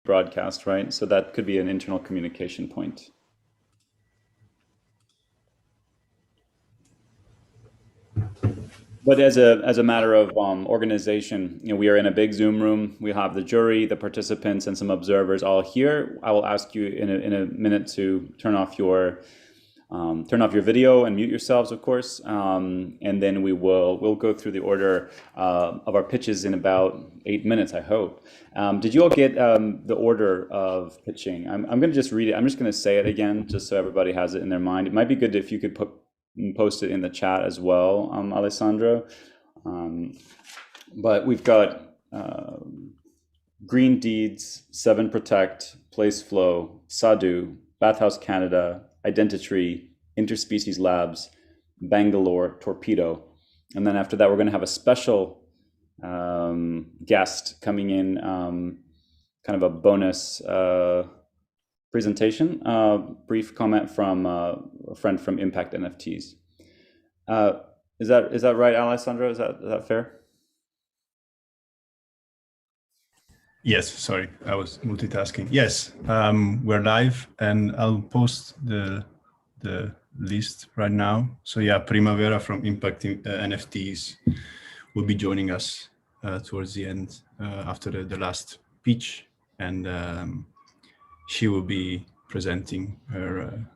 broadcast, right? So that could be an internal communication point. But as a matter of organization, we are in a big Zoom room. We have the jury, the participants, and some observers all here. I will ask you in a minute to turn off your video and mute yourselves, of course, and then we'll go through the order of our pitches in about 8 minutes, I hope. Did you all get the order of pitching? I'm going to just read it. I'm just going to say it again, just so everybody has it in their mind. It might be good if you could post it in the chat as well, Alessandro. But we've got Green Deeds, 7 Protect, Place Flow, Sadhu, Bathhouse Canada, Identity, Interspecies Labs, Bangalore, Torpedo. And then after that, we're going to have a special guest coming in, kind of a bonus presentation, brief comment from a friend from Impact NFTs. Is that right, Alessandro? Is that fair? Yes, sorry, I was multitasking. Yes, we're live, and I'll post the list right now. So yeah, Primavera from Impact NFTs will be joining us towards the end after the last pitch, and she will be presenting her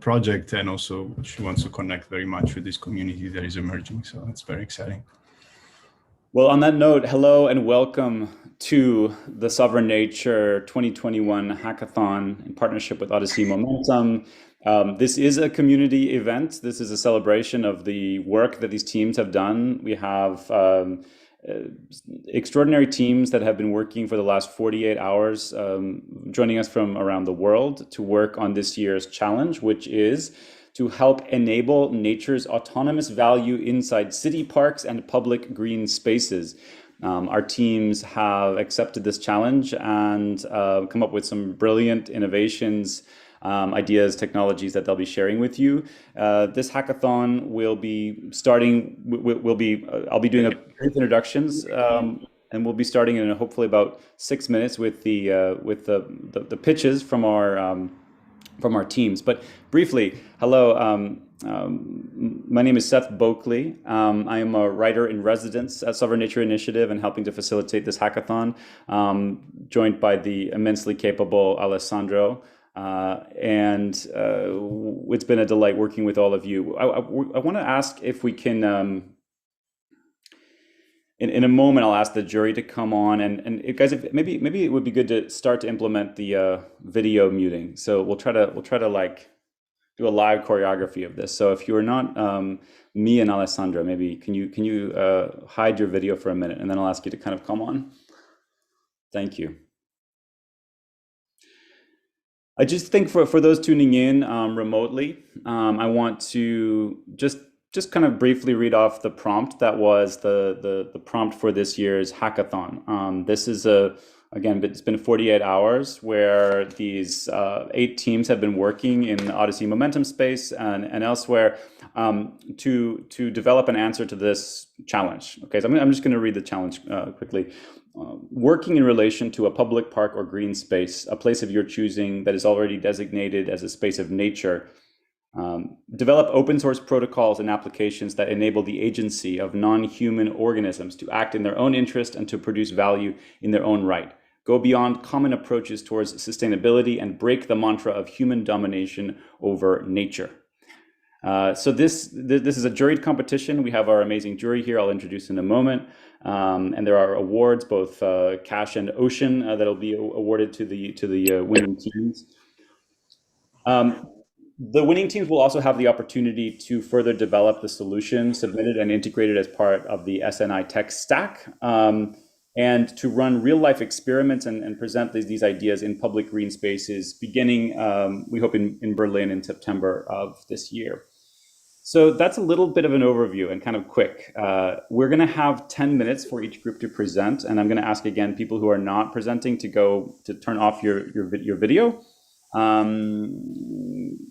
project, and also she wants to connect very much with this community that is emerging. So it's very exciting. Well, on that note, hello and welcome to the Sovereign Nature 2021 Hackathon in partnership with Odyssey Momentum. This is a community event. This is a celebration of the work that these teams have done. We have extraordinary teams that have been working for the last 48 hours, joining us from around the world to work on this year's challenge, which is to help enable nature's autonomous value inside city parks and public green spaces. Our teams have accepted this challenge and come up with some brilliant innovations, ideas, technologies that they'll be sharing with you. This hackathon will be starting. I'll be doing a brief introductions, and we'll be starting in hopefully about 6 minutes with the pitches from our teams. But briefly, hello. My name is Seth Berkley. I am a writer in residence at Sovereign Nature Initiative and helping to facilitate this hackathon, joined by the immensely capable Alessandro. And it's been a delight working with all of you. I want to ask if we can, in a moment, I'll ask the jury to come on, and guys, if maybe it would be good to start to implement the video muting. So we'll try to like do a live choreography of this. So if you're not me and Alessandro, maybe can you hide your video for a minute, and then I'll ask you to kind of come on. Thank you. I just think for those tuning in remotely, I want to just kind of briefly read off the prompt that was the prompt for this year's hackathon. This is again, it's been 48 hours where these 8 teams have been working in the Odyssey Momentum space and elsewhere to develop an answer to this challenge. Okay, so I'm just going to read the challenge quickly. Working in relation to a public park or green space, a place of your choosing that is already designated as a space of nature. Develop open source protocols and applications that enable the agency of non-human organisms to act in their own interest and to produce value in their own right. Go beyond common approaches towards sustainability and break the mantra of human domination over nature. So this is a juried competition. We have our amazing jury here. I'll introduce in a moment. And there are awards, both cash and ocean, that'll be awarded to the winning teams. The winning teams will also have the opportunity to further develop the solution submitted and integrated as part of the SNI tech stack, and to run real life experiments and present these ideas in public green spaces beginning, we hope, in Berlin in September of this year. So that's a little bit of an overview and kind of quick. We're going to have 10 minutes for each group to present, and I'm going to ask again people who are not presenting to turn off your video.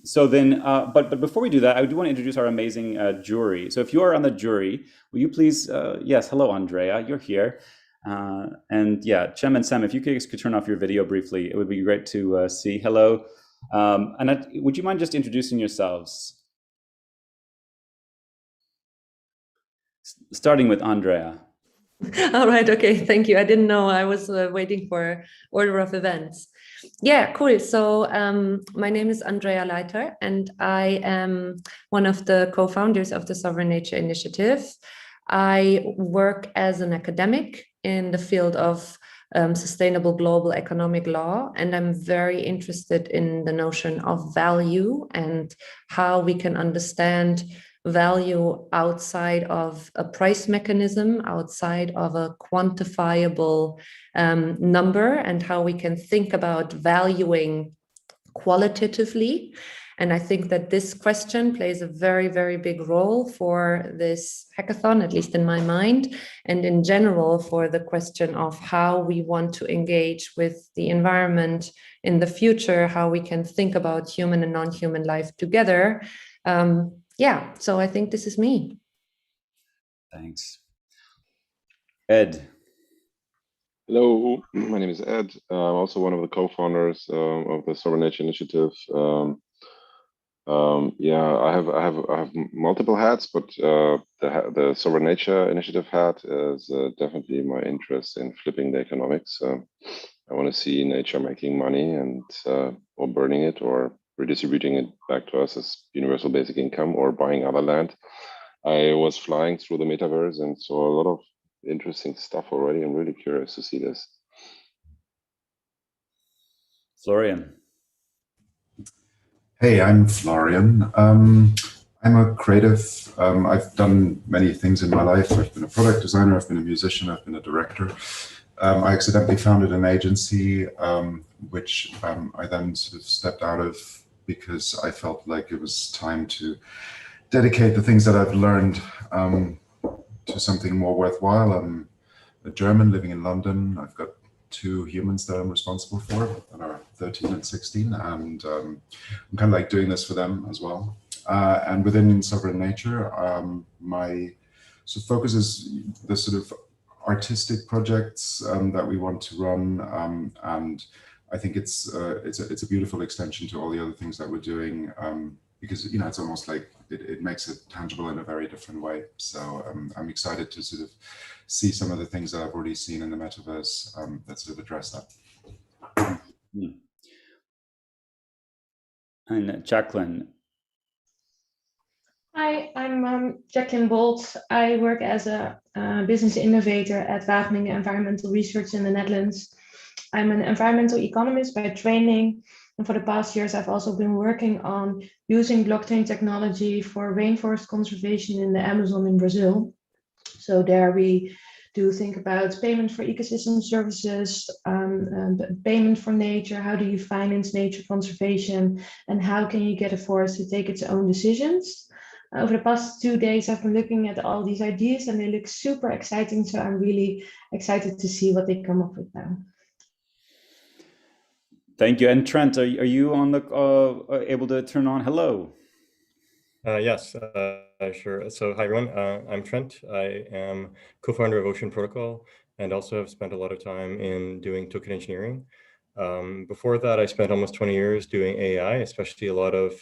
So then, but before we do that, I do want to introduce our amazing jury. So if you are on the jury, will you please, yes, hello, Andrea, you're here. And yeah, Chem and Sam, if you could turn off your video briefly, it would be great to see. Hello. And would you mind just introducing yourselves? Starting with Andrea. All right. Okay. Thank you. I didn't know. I was waiting for order of events. Yeah, cool. So my name is Andrea Leiter, and I am one of the co-founders of the Sovereign Nature Initiative. I work as an academic in the field of sustainable global economic law, and I'm very interested in the notion of value and how we can understand value outside of a price mechanism, outside of a quantifiable number, and how we can think about valuing qualitatively. And I think that this question plays a very, very big role for this hackathon, at least in my mind, and in general for the question of how we want to engage with the environment in the future, how we can think about human and non-human life together. Yeah, so I think this is me. Thanks. Ed. Hello, my name is Ed. I'm also one of the co-founders of the Sovereign Nature Initiative. Yeah, I have multiple hats, but the Sovereign Nature Initiative hat is definitely my interest in flipping the economics. I want to see nature making money and or burning it or redistributing it back to us as universal basic income or buying other land. I was flying through the metaverse and saw a lot of interesting stuff already. I'm really curious to see this. Florian. Hey, I'm Florian. I'm a creative. I've done many things in my life. I've been a product designer, I've been a musician, I've been a director. I accidentally founded an agency, which I then sort of stepped out of because I felt like it was time to dedicate the things that I've learned to something more worthwhile. I'm a German living in London. I've got 2 humans that I'm responsible for that are 13 and 16, and I'm kind of like doing this for them as well. And within Sovereign Nature, my focus is the sort of artistic projects that we want to run, and I think it's a beautiful extension to all the other things that we're doing, because it's almost like it makes it tangible in a very different way. So I'm excited to sort of see some of the things that I've already seen in the metaverse that sort of address that. And Jacqueline. Hi, I'm Jacqueline Bolt. I work as a business innovator at Wageningen Environmental Research in the Netherlands. I'm an environmental economist by training. And for the past years, I've also been working on using blockchain technology for rainforest conservation in the Amazon in Brazil. So there we do think about payment for ecosystem services, payment for nature. How do you finance nature conservation? And how can you get a forest to take its own decisions? Over the past 2 days, I've been looking at all these ideas and they look super exciting. So I'm really excited to see what they come up with now. Thank you. And Trent, are you on the able to turn on? Hello. Yes, sure. So hi everyone, I'm Trent. I am co-founder of Ocean Protocol and also have spent a lot of time in doing token engineering. Before that, I spent almost 20 years doing AI, especially a lot of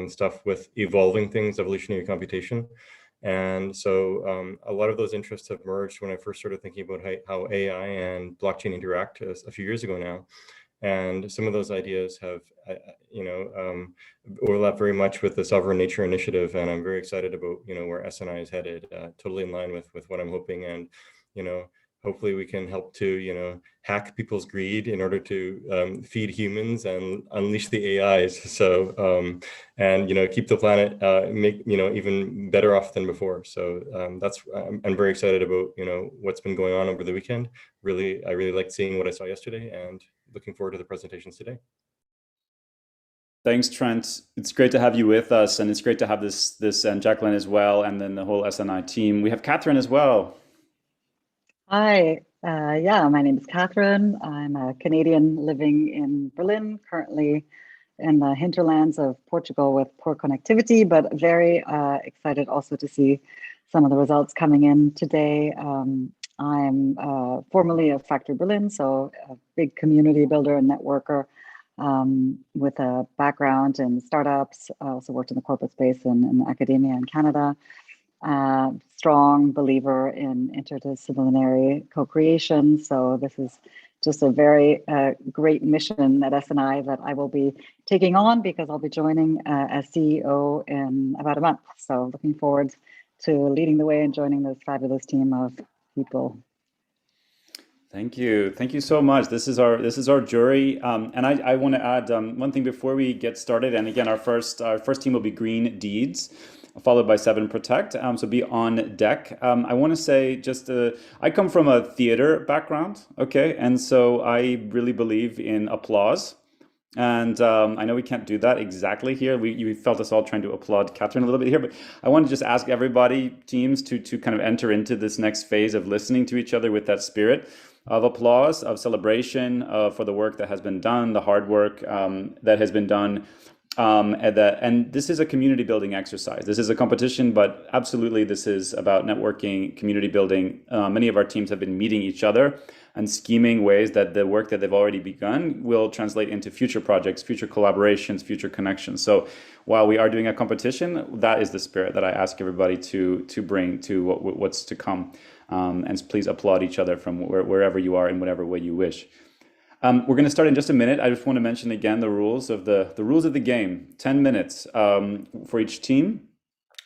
stuff with evolving things, evolutionary computation. And so a lot of those interests have merged when I first started thinking about how AI and blockchain interact a few years ago now. And some of those ideas have, overlap very much with the Sovereign Nature Initiative, and I'm very excited about, where SNI is headed. Totally in line with what I'm hoping, and hopefully we can help to hack people's greed in order to feed humans and unleash the AIs. So and keep the planet make even better off than before. So I'm very excited about what's been going on over the weekend. I really liked seeing what I saw yesterday, and looking forward to the presentations today. Thanks, Trent. It's great to have you with us, and it's great to have this and Jacqueline as well, and then the whole SNI team. We have Catherine as well. Hi, yeah, my name is Catherine. I'm a Canadian living in Berlin, currently in the hinterlands of Portugal with poor connectivity, but very excited also to see some of the results coming in today. I'm formerly of Factory Berlin, so a big community builder and networker with a background in startups. I also worked in the corporate space in academia in Canada. Strong believer in interdisciplinary co-creation. So this is just a very great mission at SNI that I will be taking on because I'll be joining as CEO in about a month. So looking forward to leading the way and joining this fabulous team of people. Thank you so much. This is our jury, and I want to add one thing before we get started. And again, our first team will be Green Deeds, followed by 7 Protect. So be on deck. I want to say I come from a theater background, okay, and so I really believe in applause. And I know we can't do that exactly here. You felt us all trying to applaud Catherine a little bit here, but I want to just ask everybody, teams, to kind of enter into this next phase of listening to each other with that spirit of applause, of celebration for the work that has been done, the hard work that has been done. And this is a community building exercise. This is a competition, but absolutely this is about networking, community building. Many of our teams have been meeting each other and scheming ways that the work that they've already begun will translate into future projects, future collaborations, future connections. So while we are doing a competition, that is the spirit that I ask everybody to bring to what's to come. And please applaud each other from wherever you are in whatever way you wish. We're going to start in just a minute. I just want to mention again the rules of the game. 10 minutes for each team,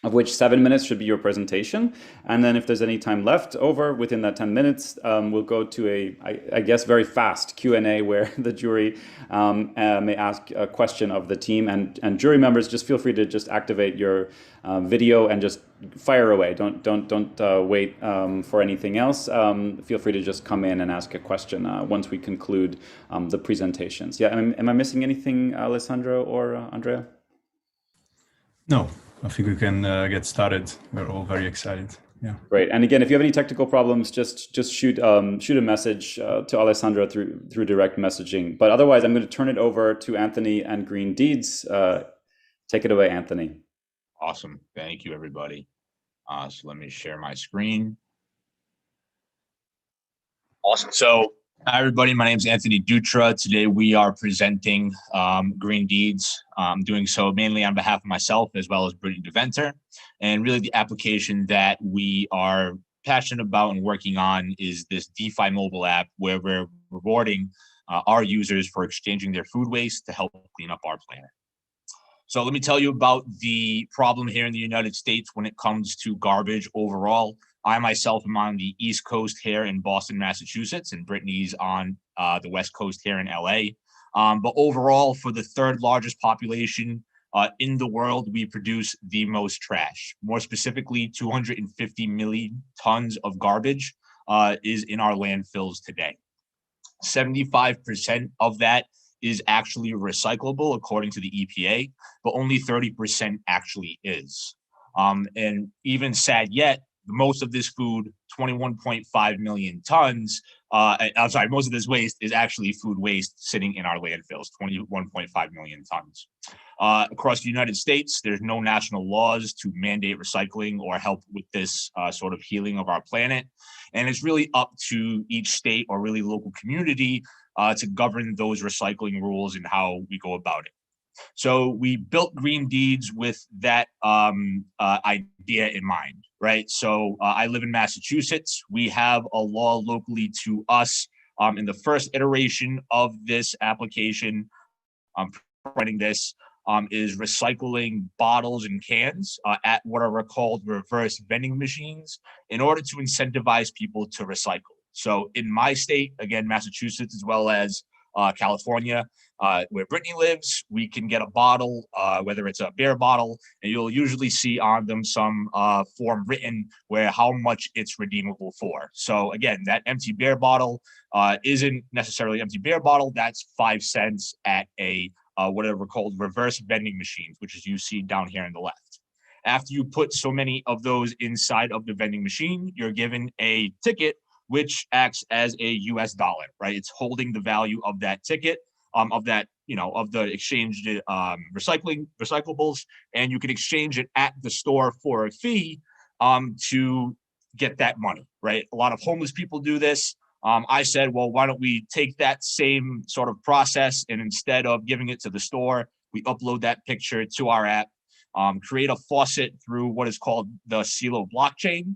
of which 7 minutes should be your presentation. And then if there's any time left over within that 10 minutes, we'll go to I guess, very fast Q&A where the jury may ask a question of the team. And jury members, just feel free to just activate your video and just fire away. Don't wait for anything else. Feel free to just come in and ask a question once we conclude the presentations. Yeah, am I missing anything, Alessandro or Andrea? No, I think we can get started. We're all very excited. Yeah. Great. And again, if you have any technical problems, just shoot a message to Alessandro through direct messaging. But otherwise, I'm going to turn it over to Anthony and Green Deeds. Take it away, Anthony. Awesome. Thank you, everybody. So let me share my screen. Awesome. So hi, everybody. My name is Anthony Dutra. Today we are presenting Green Deeds. I'm doing so mainly on behalf of myself as well as Brittany DeVenter. And really the application that we are passionate about and working on is this DeFi mobile app where we're rewarding our users for exchanging their food waste to help clean up our planet. So let me tell you about the problem here in the United States when it comes to garbage overall. I myself am on the East Coast here in Boston, Massachusetts, and Brittany's on the West Coast here in LA. But overall, for the 3rd largest population in the world, we produce the most trash. More specifically, 250 million tons of garbage is in our landfills today. 75% of that is actually recyclable according to the EPA, but only 30% actually is. And even sad yet, most of this food, 21.5 million tons, most of this waste is actually food waste sitting in our landfills, 21.5 million tons. Across the United States, there's no national laws to mandate recycling or help with this sort of healing of our planet. And it's really up to each state or really local community to govern those recycling rules and how we go about it. So we built Green Deeds with that idea in mind, right? So I live in Massachusetts. We have a law locally to us in the first iteration of this application. Running this is recycling bottles and cans at what are called reverse vending machines in order to incentivize people to recycle. So in my state, again, Massachusetts, as well as California, where Brittany lives, we can get a bottle, whether it's a beer bottle, and you'll usually see on them some form written where how much it's redeemable for. So again, that empty beer bottle isn't necessarily an empty beer bottle. That's 5 cents at a whatever called reverse vending machines, which is you see down here on the left. After you put so many of those inside of the vending machine, you're given a ticket which acts as a US dollar, right? It's holding the value of that ticket, of that, of the exchanged recyclables, and you can exchange it at the store for a fee to get that money, right? A lot of homeless people do this. I said, well, why don't we take that same sort of process, and instead of giving it to the store, we upload that picture to our app, create a faucet through what is called the Silo blockchain.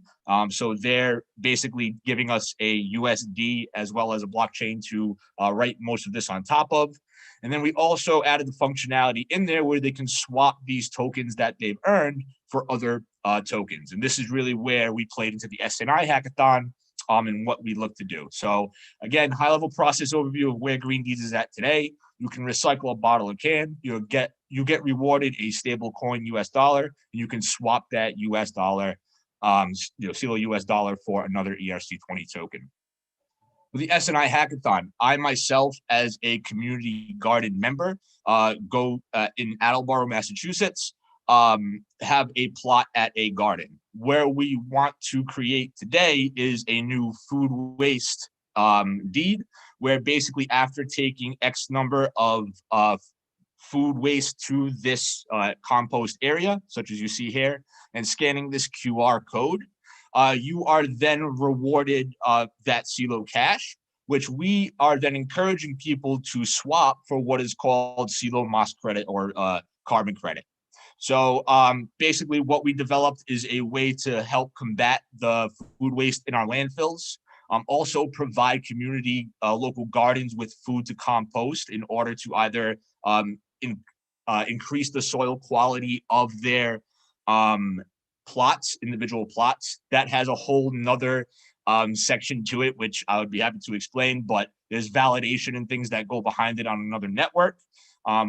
So they're basically giving us a USD as well as a blockchain to write most of this on top of. And then we also added the functionality in there where they can swap these tokens that they've earned for other tokens. And this is really where we played into the SNI hackathon and what we look to do. So again, high level process overview of where Green Deeds is at today. You can recycle a bottle or can, you get rewarded a stable coin US dollar, and you can swap that US dollar, Silo US dollar for another ERC20 token. With the SNI hackathon, I myself, as a community garden member, go in Attleboro, Massachusetts, have a plot at a garden. Where we want to create today is a new food waste deed, where basically after taking X number of food waste to this compost area, such as you see here, and scanning this QR code, you are then rewarded that Silo cash, which we are then encouraging people to swap for what is called Silo Moss credit or carbon credit. So basically what we developed is a way to help combat the food waste in our landfills, also provide community local gardens with food to compost in order to either increase the soil quality of their plots, individual plots. That has a whole nother section to it, which I would be happy to explain, but there's validation and things that go behind it on another network,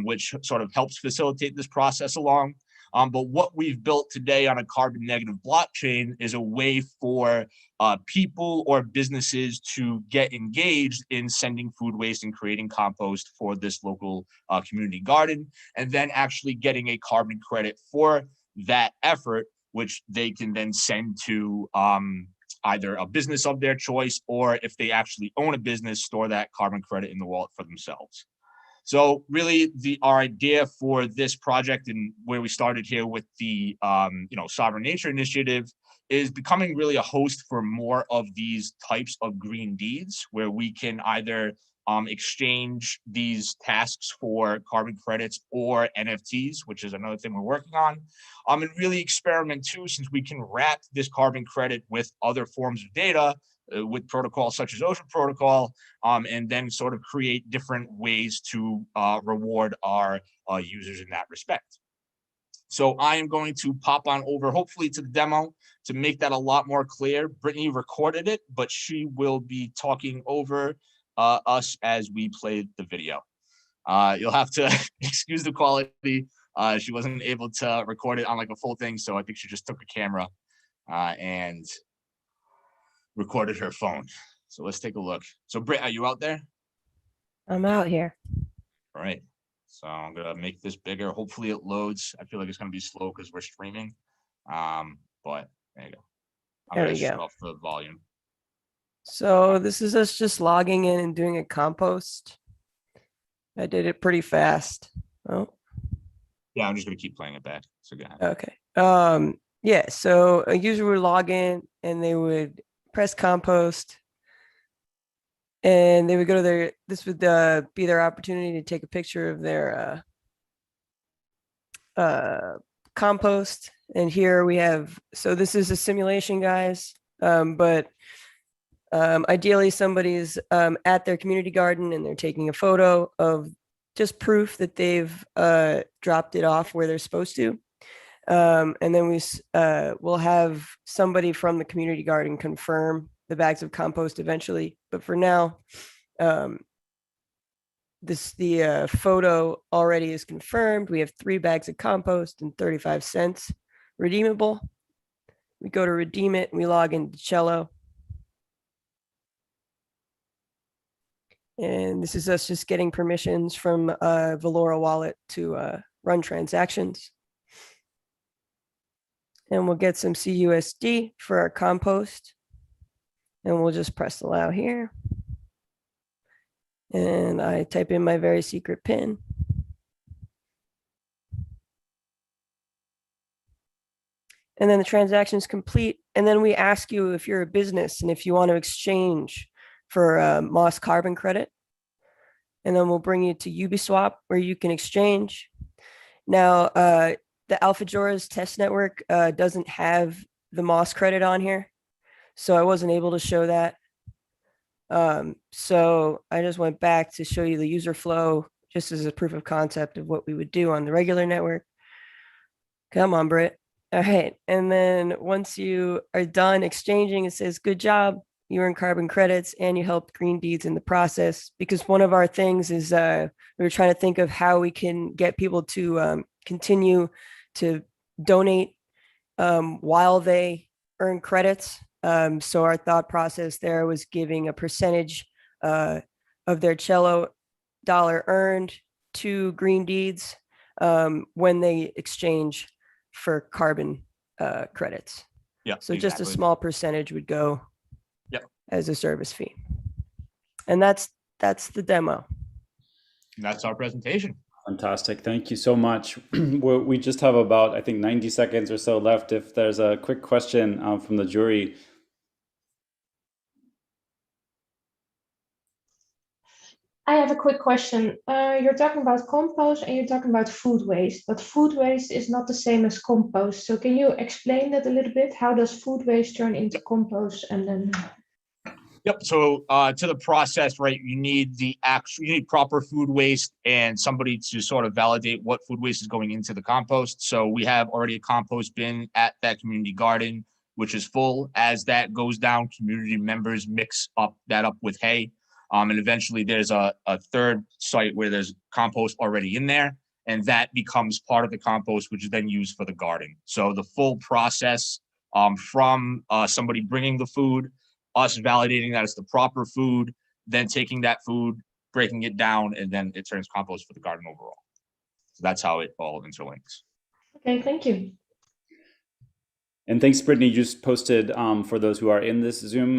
which sort of helps facilitate this process along. But what we've built today on a carbon negative blockchain is a way for people or businesses to get engaged in sending food waste and creating compost for this local community garden, and then actually getting a carbon credit for that effort, which they can then send to either a business of their choice, or if they actually own a business, store that carbon credit in the wallet for themselves. So really our idea for this project, and where we started here with the Sovereign Nature Initiative, is becoming really a host for more of these types of green deeds, where we can either exchange these tasks for carbon credits or NFTs, which is another thing we're working on, and really experiment too, since we can wrap this carbon credit with other forms of data, with protocols such as Ocean Protocol, and then sort of create different ways to reward our users in that respect. So I am going to pop on over, hopefully, to the demo to make that a lot more clear. Brittany recorded it, but she will be talking over us as we play the video. You'll have to excuse the quality. She wasn't able to record it on like a full thing, so I think she just took a camera and recorded her phone. So let's take a look. So Britt, are you out there? I'm out here. All right. So I'm gonna make this bigger. Hopefully it loads. I feel like it's gonna be slow because we're streaming. But there you go. I'm There gonna we shut go. off the volume. So this is us just logging in and doing a compost. I did it pretty fast. Oh, Yeah, I'm just gonna keep playing it back. So go ahead. okay. Yeah, so a user would log in and they would press compost, and they would go to their, this would be their opportunity to take a picture of their compost. And here we have, so this is a simulation, guys, but ideally somebody's at their community garden and they're taking a photo of just proof that they've dropped it off where they're supposed to. And then we'll have somebody from the community garden confirm the bags of compost eventually. But for now, the photo already is confirmed. We have 3 bags of compost and 35 cents redeemable. We go to redeem it and we log into Cello. And this is us just getting permissions from Valora wallet to run transactions. And we'll get some CUSD for our compost. And we'll just press allow here. And I type in my very secret PIN. And then the transaction is complete. and then we ask you if you're a business and if you want to exchange for Moss carbon credit. And then we'll bring you to Uniswap where you can exchange. Now, the AlphaJora's test network doesn't have the Moss credit on here, so I wasn't able to show that. So I just went back to show you the user flow just as a proof of concept of what we would do on the regular network. Come on, Britt. All right. And then once you are done exchanging, it says, good job. You earn carbon credits and you helped Green Deeds in the process. Because one of our things is we were trying to think of how we can get people to continue to donate while they earn credits. So our thought process there was giving a percentage of their cello dollar earned to Green Deeds when they exchange for carbon credits. Yeah. So just a small percentage would go as a service fee. And that's the demo. And that's our presentation. Fantastic. Thank you so much. We just have about, I think, 90 seconds or so left. If there's a quick question from the jury. I have a quick question. You're talking about compost and you're talking about food waste, but food waste is not the same as compost. So can you explain that a little bit? How does food waste turn into compost and then? Yep. So to the process, right, you need proper food waste and somebody to sort of validate what food waste is going into the compost. So we have already a compost bin at that community garden, which is full. As that goes down, community members mix that up with hay. And eventually there's a third site where there's compost already in there, and that becomes part of the compost, which is then used for the garden. So the full process from somebody bringing the food, us validating that it's the proper food, then taking that food, breaking it down, and then it turns compost for the garden overall. So that's how it all interlinks. Okay, thank you. And thanks, Brittany. You just posted for those who are in this Zoom,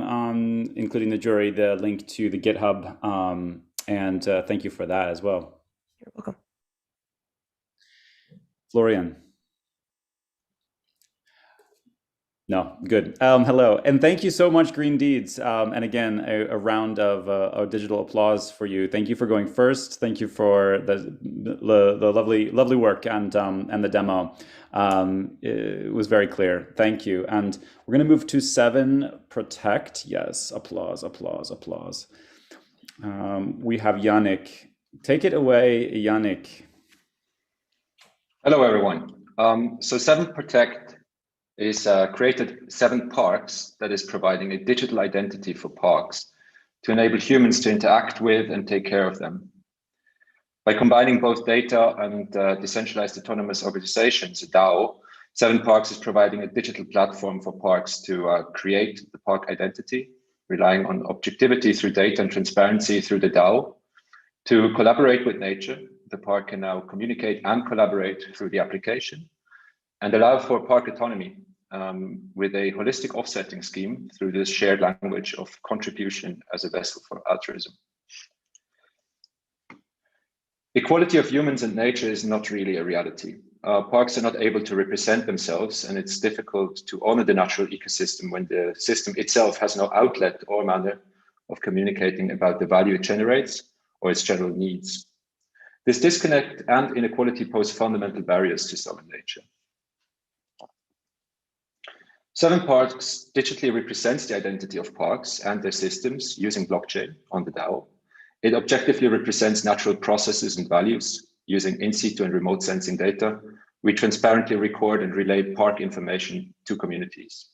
including the jury, the link to the GitHub. And thank you for that as well. You're welcome. Florian. No, good. Hello, and thank you so much, Green Deeds. And again, a round of a digital applause for you. Thank you for going first. Thank you for the lovely work and the demo. It was very clear. Thank you. And we're going to move to 7 Protect. Yes, applause. We have Yannick. Take it away, Yannick. Hello, everyone. So 7 Protect is created 7 parks that is providing a digital identity for parks to enable humans to interact with and take care of them. By combining both data and decentralized autonomous organizations, DAO, 7 Parks is providing a digital platform for parks to create the park identity, relying on objectivity through data and transparency through the DAO. To collaborate with nature, the park can now communicate and collaborate through the application, and allow for park autonomy with a holistic offsetting scheme through this shared language of contribution as a vessel for altruism. Equality of humans and nature is not really a reality. Parks are not able to represent themselves, and it's difficult to honor the natural ecosystem when the system itself has no outlet or manner of communicating about the value it generates or its general needs. This disconnect and inequality pose fundamental barriers to sovereign nature. 7 Parks digitally represents the identity of parks and their systems using blockchain on the DAO. It objectively represents natural processes and values using in situ and remote sensing data. We transparently record and relay park information to communities.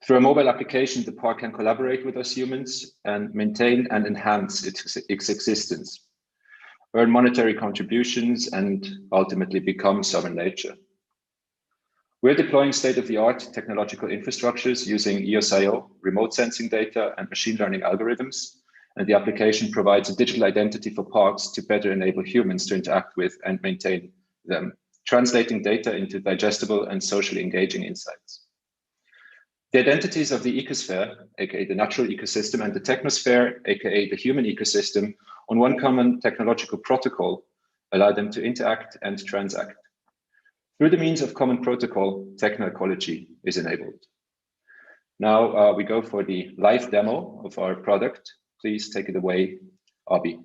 Through a mobile application, the park can collaborate with us humans and maintain and enhance its existence, earn monetary contributions, and ultimately become sovereign nature. We're deploying state-of-the-art technological infrastructures using EOS.io, remote sensing data, and machine learning algorithms, and the application provides a digital identity for parks to better enable humans to interact with and maintain them, translating data into digestible and socially engaging insights. The identities of the ecosphere, aka the natural ecosystem, and the technosphere, aka the human ecosystem, on one common technological protocol allow them to interact and transact. Through the means of common protocol, technoecology is enabled. Now we go for the live demo of our product. Please take it away, Abi.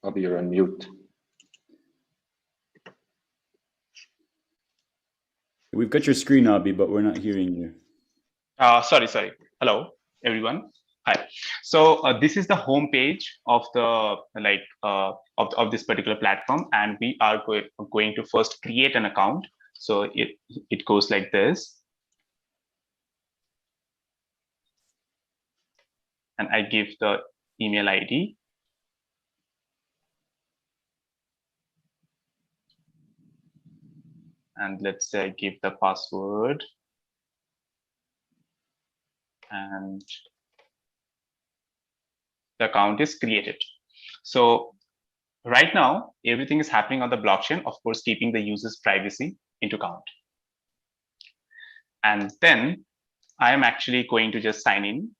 Abi, you're on mute. We've got your screen, Abi, but we're not hearing you. Sorry. Hello, everyone. Hi. So this is the home page of the of this particular platform, and we are going to first create an account. So it goes like this, and I give the email ID. And let's say I give the password, and the account is created. So right now, everything is happening on the blockchain, of course, keeping the user's privacy into account. And then I am actually going to just sign in.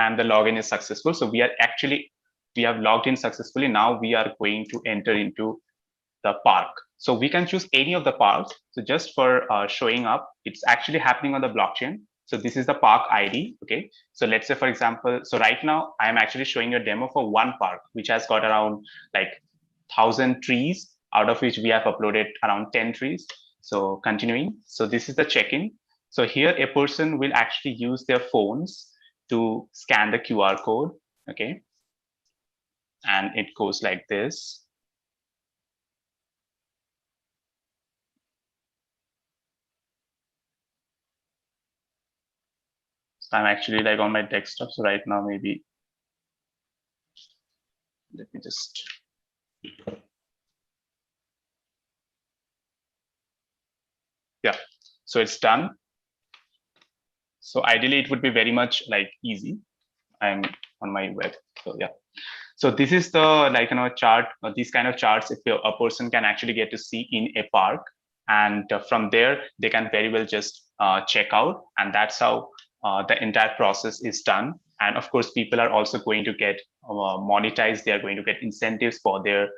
And the login is successful. So we have logged in successfully. Now we are going to enter into the park. So we can choose any of the parks. So just for showing up, it's actually happening on the blockchain. So this is the park ID. Okay. So let's say, for example, so right now I'm actually showing you a demo for one park, which has got around like 1,000 trees, out of which we have uploaded around 10 trees. So continuing. So this is the check-in. So here a person will actually use their phones to scan the QR code, okay? And it goes like this. So I'm actually like on my desktop. So right now, maybe, let me just. Yeah, so it's done. So ideally, it would be very much like easy. I'm on my web, so yeah. So this is the chart. These kind of charts, if a person can actually get to see in a park, and from there they can very well just check out, and that's how the entire process is done. And of course, people are also going to get monetized. They are going to get incentives for their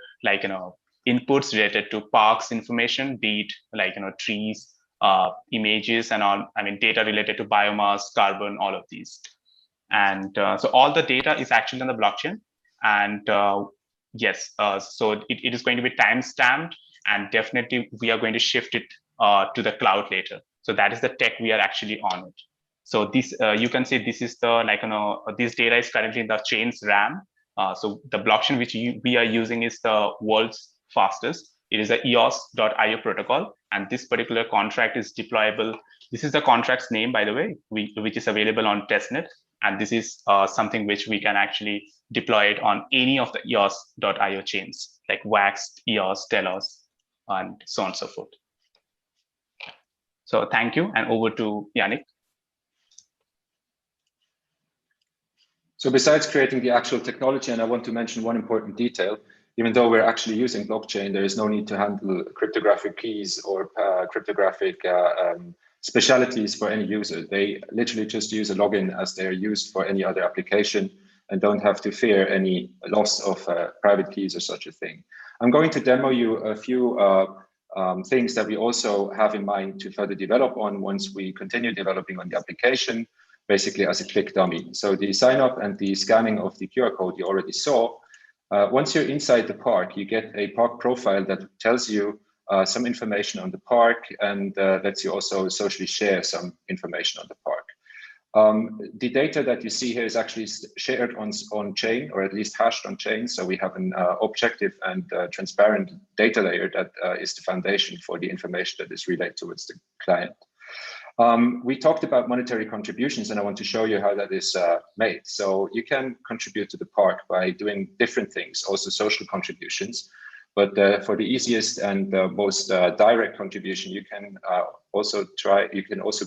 inputs related to parks information, be it trees, images, and all. I mean, data related to biomass, carbon, all of these. And so all the data is actually on the blockchain. And yes, so it is going to be time-stamped, and definitely we are going to shift it to the cloud later. So that is the tech we are actually on it. So this, you can see this is the, this data is currently in the chain's RAM. So the blockchain which we are using is the world's fastest. It is the EOS.io protocol, and this particular contract is deployable. This is the contract's name, by the way, which is available on testnet. And this is something which we can actually deploy it on any of the EOS.io chains, like Wax, EOS, Telos, and so on and so forth. So thank you, and over to Yannick. So besides creating the actual technology, and I want to mention one important detail, even though we're actually using blockchain, there is no need to handle cryptographic keys or cryptographic specialities for any user. They literally just use a login as they're used for any other application and don't have to fear any loss of private keys or such a thing. I'm going to demo you a few things that we also have in mind to further develop on once we continue developing on the application, basically as a click dummy. So the sign up and the scanning of the QR code you already saw. Once you're inside the park, you get a park profile that tells you some information on the park and lets you also socially share some information on the park. The data that you see here is actually shared on chain, or at least hashed on chain. So we have an objective and transparent data layer that is the foundation for the information that is relayed towards the client. We talked about monetary contributions, and I want to show you how that is made. So you can contribute to the park by doing different things, also social contributions. But for the easiest and most direct contribution, you can also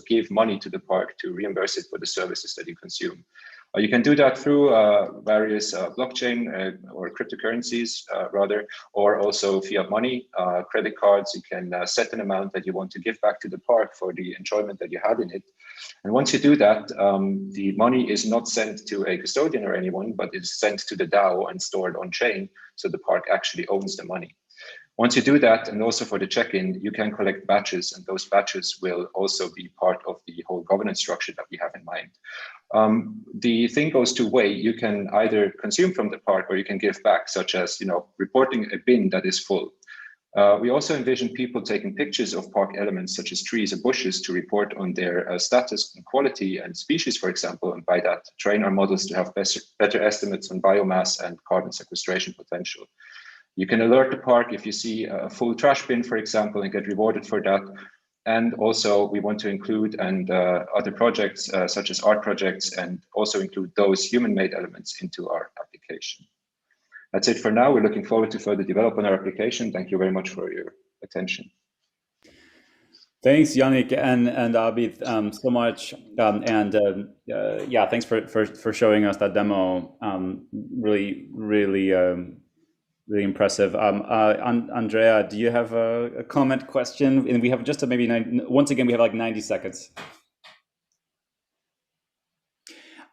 give money to the park to reimburse it for the services that you consume. You can do that through various blockchain or cryptocurrencies, rather, or also fiat money, credit cards. You can set an amount that you want to give back to the park for the enjoyment that you had in it. And once you do that, the money is not sent to a custodian or anyone, but is sent to the DAO and stored on chain. So the park actually owns the money. Once you do that, and also for the check-in, you can collect batches, and those batches will also be part of the whole governance structure that we have in mind. The thing goes two ways. You can either consume from the park or you can give back, such as reporting a bin that is full. We also envision people taking pictures of park elements such as trees or bushes to report on their status and quality and species, for example, and by that train our models to have better estimates on biomass and carbon sequestration potential. You can alert the park if you see a full trash bin, for example, and get rewarded for that. And also we want to include other projects such as art projects, and also include those human-made elements into our application. That's it for now. We're looking forward to further develop on our application. Thank you very much for your attention. Thanks, Yannick and Abi, so much. Yeah, thanks for showing us that demo. Really impressive. Andrea, do you have a comment, question? And we have just once again, we have like 90 seconds.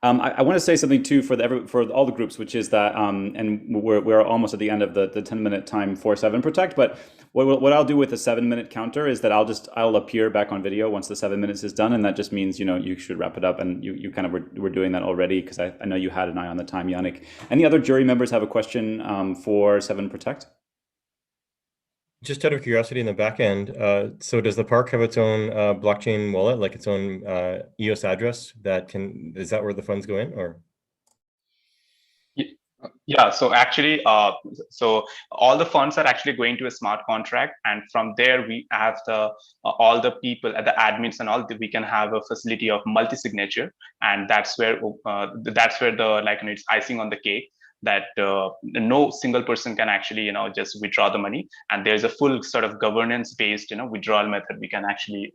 I want to say something too for all the groups, which is that, and we're almost at the end of the 10-minute time for 7 Protect. But what I'll do with the 7-minute counter is that I'll appear back on video once the 7 minutes is done, and that just means you should wrap it up, and you kind of were doing that already, because I know you had an eye on the time, Yannick. Any other jury members have a question for 7 Protect? Just out of curiosity, in the back end, so does the park have its own blockchain wallet, like its own EOS address is that where the funds go in, or? Yeah, so actually, so all the funds are actually going to a smart contract, and from there we have all the people at the admins and all, we can have a facility of multi-signature, and that's where it's icing on the cake, that no single person can actually just withdraw the money, and there's a full sort of governance based withdrawal method we can actually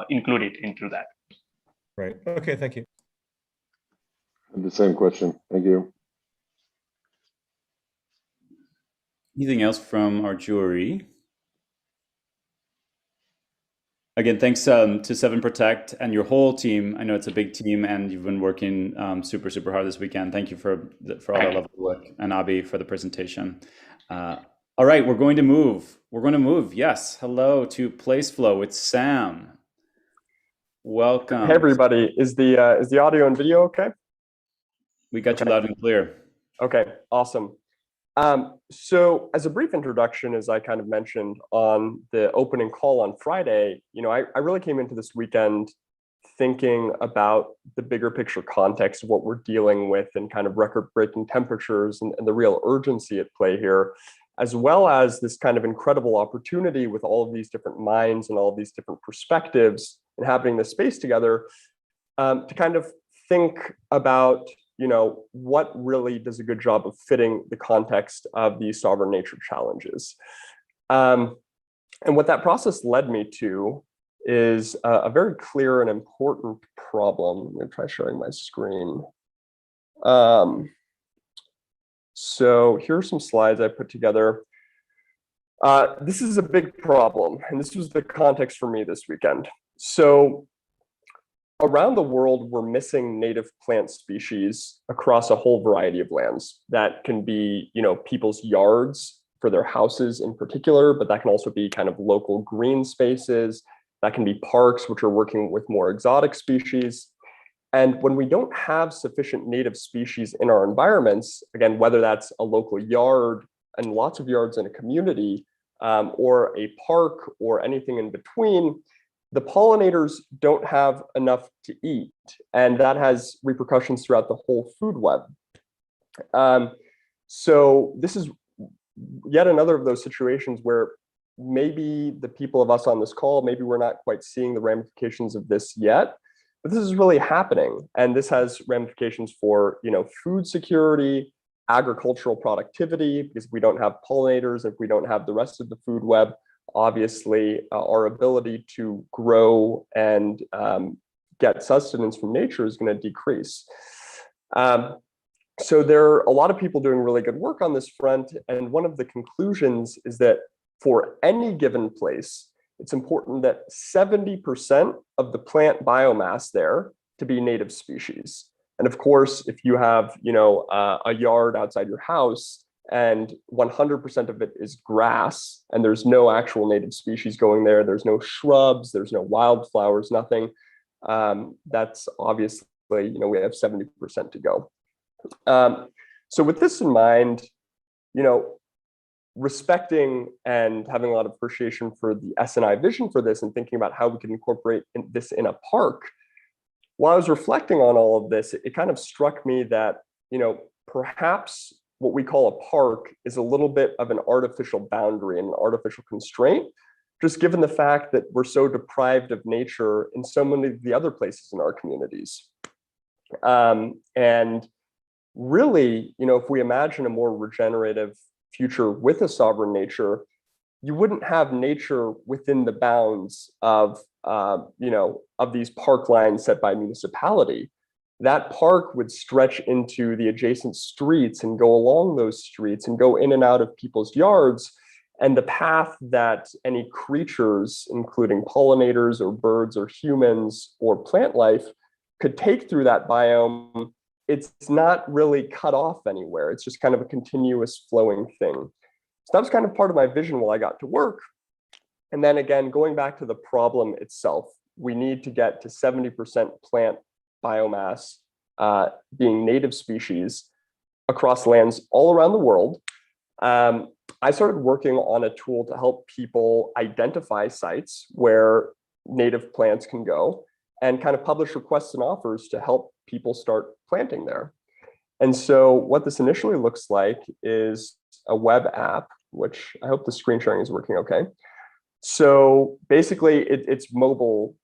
include it into that. Right. Okay. Thank you. The same question. Thank you. Anything else from our jury? Again, thanks to 7 Protect and your whole team. I know it's a big team, and you've been working super hard this weekend. Thank you for all that lovely work, and Abi for the presentation. All right, we're going to move. Yes, hello to Placeflow with Sam. Welcome. Hey everybody, is the audio and video okay? We got you loud and clear. Okay, awesome. So as a brief introduction, as I kind of mentioned on the opening call on Friday, I really came into this weekend thinking about the bigger picture context of what we're dealing with, and kind of record-breaking temperatures and the real urgency at play here, as well as this kind of incredible opportunity with all of these different minds and all of these different perspectives inhabiting this space together, to kind of think about what really does a good job of fitting the context of these sovereign nature challenges. And what that process led me to is a very clear and important problem. I'm going to try sharing my screen. So here are some slides I put together. This is a big problem, and this was the context for me this weekend. So around the world, we're missing native plant species across a whole variety of lands. That can be, people's yards for their houses in particular, but that can also be kind of local green spaces. That can be parks, which are working with more exotic species. And when we don't have sufficient native species in our environments, again, whether that's a local yard and lots of yards in a community, or a park or anything in between, the pollinators don't have enough to eat, and that has repercussions throughout the whole food web. So this is yet another of those situations where maybe the people of us on this call, maybe we're not quite seeing the ramifications of this yet, but this is really happening. And this has ramifications for, food security, agricultural productivity, because if we don't have pollinators, if we don't have the rest of the food web, obviously our ability to grow and get sustenance from nature is going to decrease. So there are a lot of people doing really good work on this front. And one of the conclusions is that for any given place, it's important that 70% of the plant biomass there to be native species. And of course, if you have, a yard outside your house and 100% of it is grass and there's no actual native species going there, there's no shrubs, there's no wildflowers, nothing, that's obviously, we have 70% to go. So with this in mind, respecting and having a lot of appreciation for the S&I vision for this and thinking about how we can incorporate this in a park, while I was reflecting on all of this, it kind of struck me that, perhaps what we call a park is a little bit of an artificial boundary and an artificial constraint, just given the fact that we're so deprived of nature in so many of the other places in our communities. And really, if we imagine a more regenerative future with a sovereign nature, you wouldn't have nature within the bounds of these park lines set by municipality. That park would stretch into the adjacent streets and go along those streets and go in and out of people's yards. And the path that any creatures, including pollinators or birds or humans or plant life, could take through that biome, it's not really cut off anywhere. It's just kind of a continuous flowing thing. So that was kind of part of my vision while I got to work. And then again, going back to the problem itself, we need to get to 70% plant biomass being native species across lands all around the world. I started working on a tool to help people identify sites where native plants can go and kind of publish requests and offers to help people start planting there. And so what this initially looks like is a web app, which I hope the screen sharing is working okay. So basically it's mobile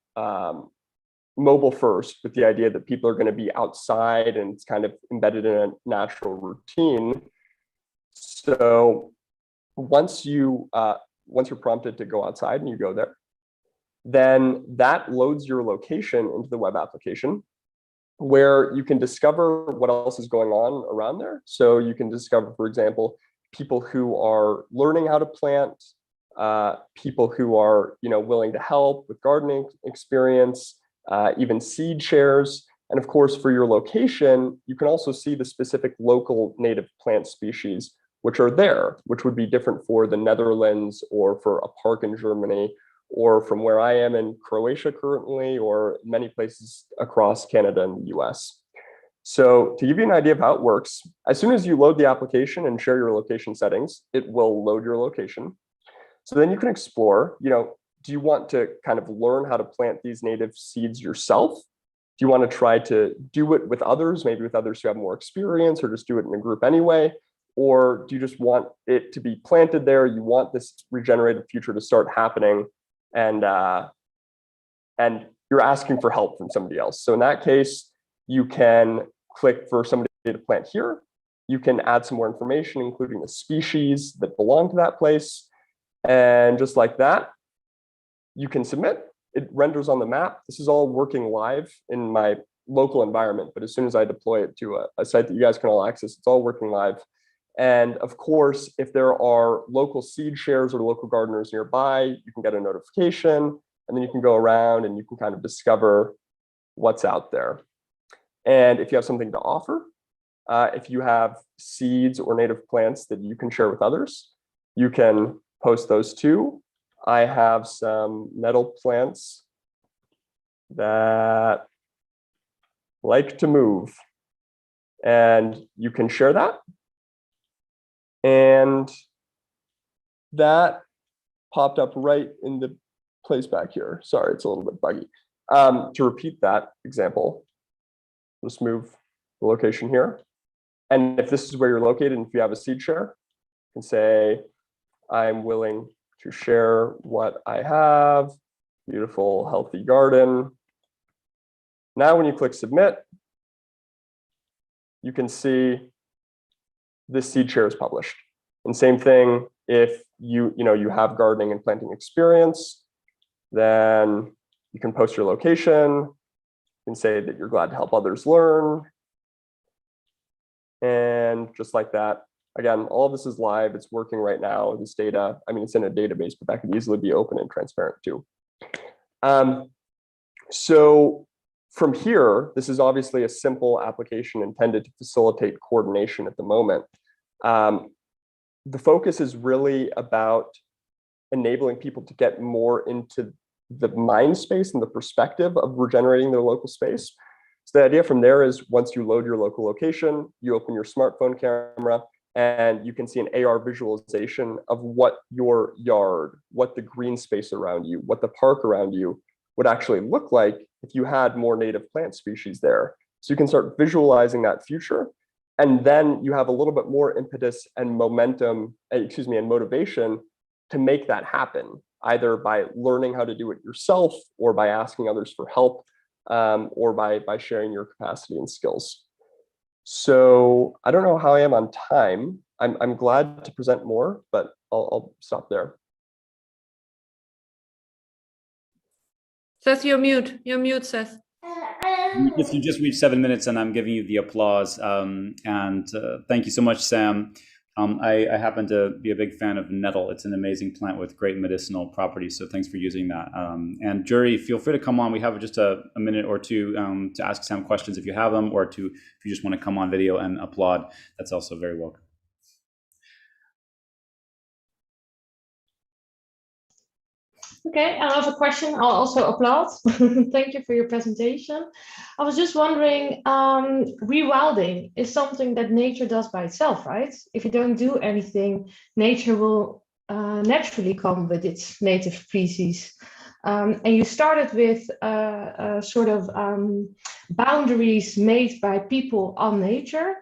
first, with the idea that people are going to be outside and it's kind of embedded in a natural routine. So once you're prompted to go outside and you go there, then that loads your location into the web application, where you can discover what else is going on around there. So you can discover, for example, people who are learning how to plant, people who are willing to help with gardening experience, even seed shares. And of course, for your location, you can also see the specific local native plant species which are there, which would be different for the Netherlands or for a park in Germany, or from where I am in Croatia currently, or many places across Canada and the US. So to give you an idea of how it works, as soon as you load the application and share your location settings, it will load your location. So then you can explore, do you want to kind of learn how to plant these native seeds yourself? Do you want to try to do it with others, maybe with others who have more experience, or just do it in a group anyway? Or do you just want it to be planted there? You want this regenerative future to start happening, and you're asking for help from somebody else. So in that case, you can click for somebody to plant here. You can add some more information, including the species that belong to that place. And just like that, you can submit. It renders on the map. This is all working live in my local environment, but as soon as I deploy it to a site that you guys can all access, it's all working live. And of course, if there are local seed shares or local gardeners nearby, you can get a notification, and then you can go around and you can kind of discover what's out there. And if you have something to offer, if you have seeds or native plants that you can share with others, you can post those too. I have some nettle plants that like to move, and you can share that. And that popped up right in the place back here. Sorry, it's a little bit buggy. To repeat that example, just move the location here. And if this is where you're located, and if you have a seed share, you can say, I'm willing to share what I have. Beautiful, healthy garden. Now, when you click submit, you can see this seed share is published. And same thing, if you have gardening and planting experience, then you can post your location. You can say that you're glad to help others learn. And just like that, again, all of this is live. It's working right now. This data, I mean, it's in a database, but that could easily be open and transparent too. So from here, this is obviously a simple application intended to facilitate coordination at the moment. The focus is really about enabling people to get more into the mind space and the perspective of regenerating their local space. So the idea from there is once you load your local location, you open your smartphone camera, and you can see an AR visualization of what your yard, what the green space around you, what the park around you would actually look like if you had more native plant species there. So you can start visualizing that future. And then you have a little bit more impetus and momentum, and motivation to make that happen, either by learning how to do it yourself or by asking others for help, or by sharing your capacity and skills. So I don't know how I am on time. I'm glad to present more, but I'll stop there. Seth, you're mute. You're mute, Seth. You just reached 7 minutes, and I'm giving you the applause. Thank you so much, Sam. I happen to be a big fan of nettle. It's an amazing plant with great medicinal properties. So thanks for using that. And jury, feel free to come on. We have just a minute or two to ask Sam questions if you have them, or if you just want to come on video and applaud. That's also very welcome. Okay, I have a question. I'll also applaud. Thank you for your presentation. I was just wondering, rewilding is something that nature does by itself, right? If you don't do anything, nature will naturally come with its native species. And you started with sort of boundaries made by people on nature,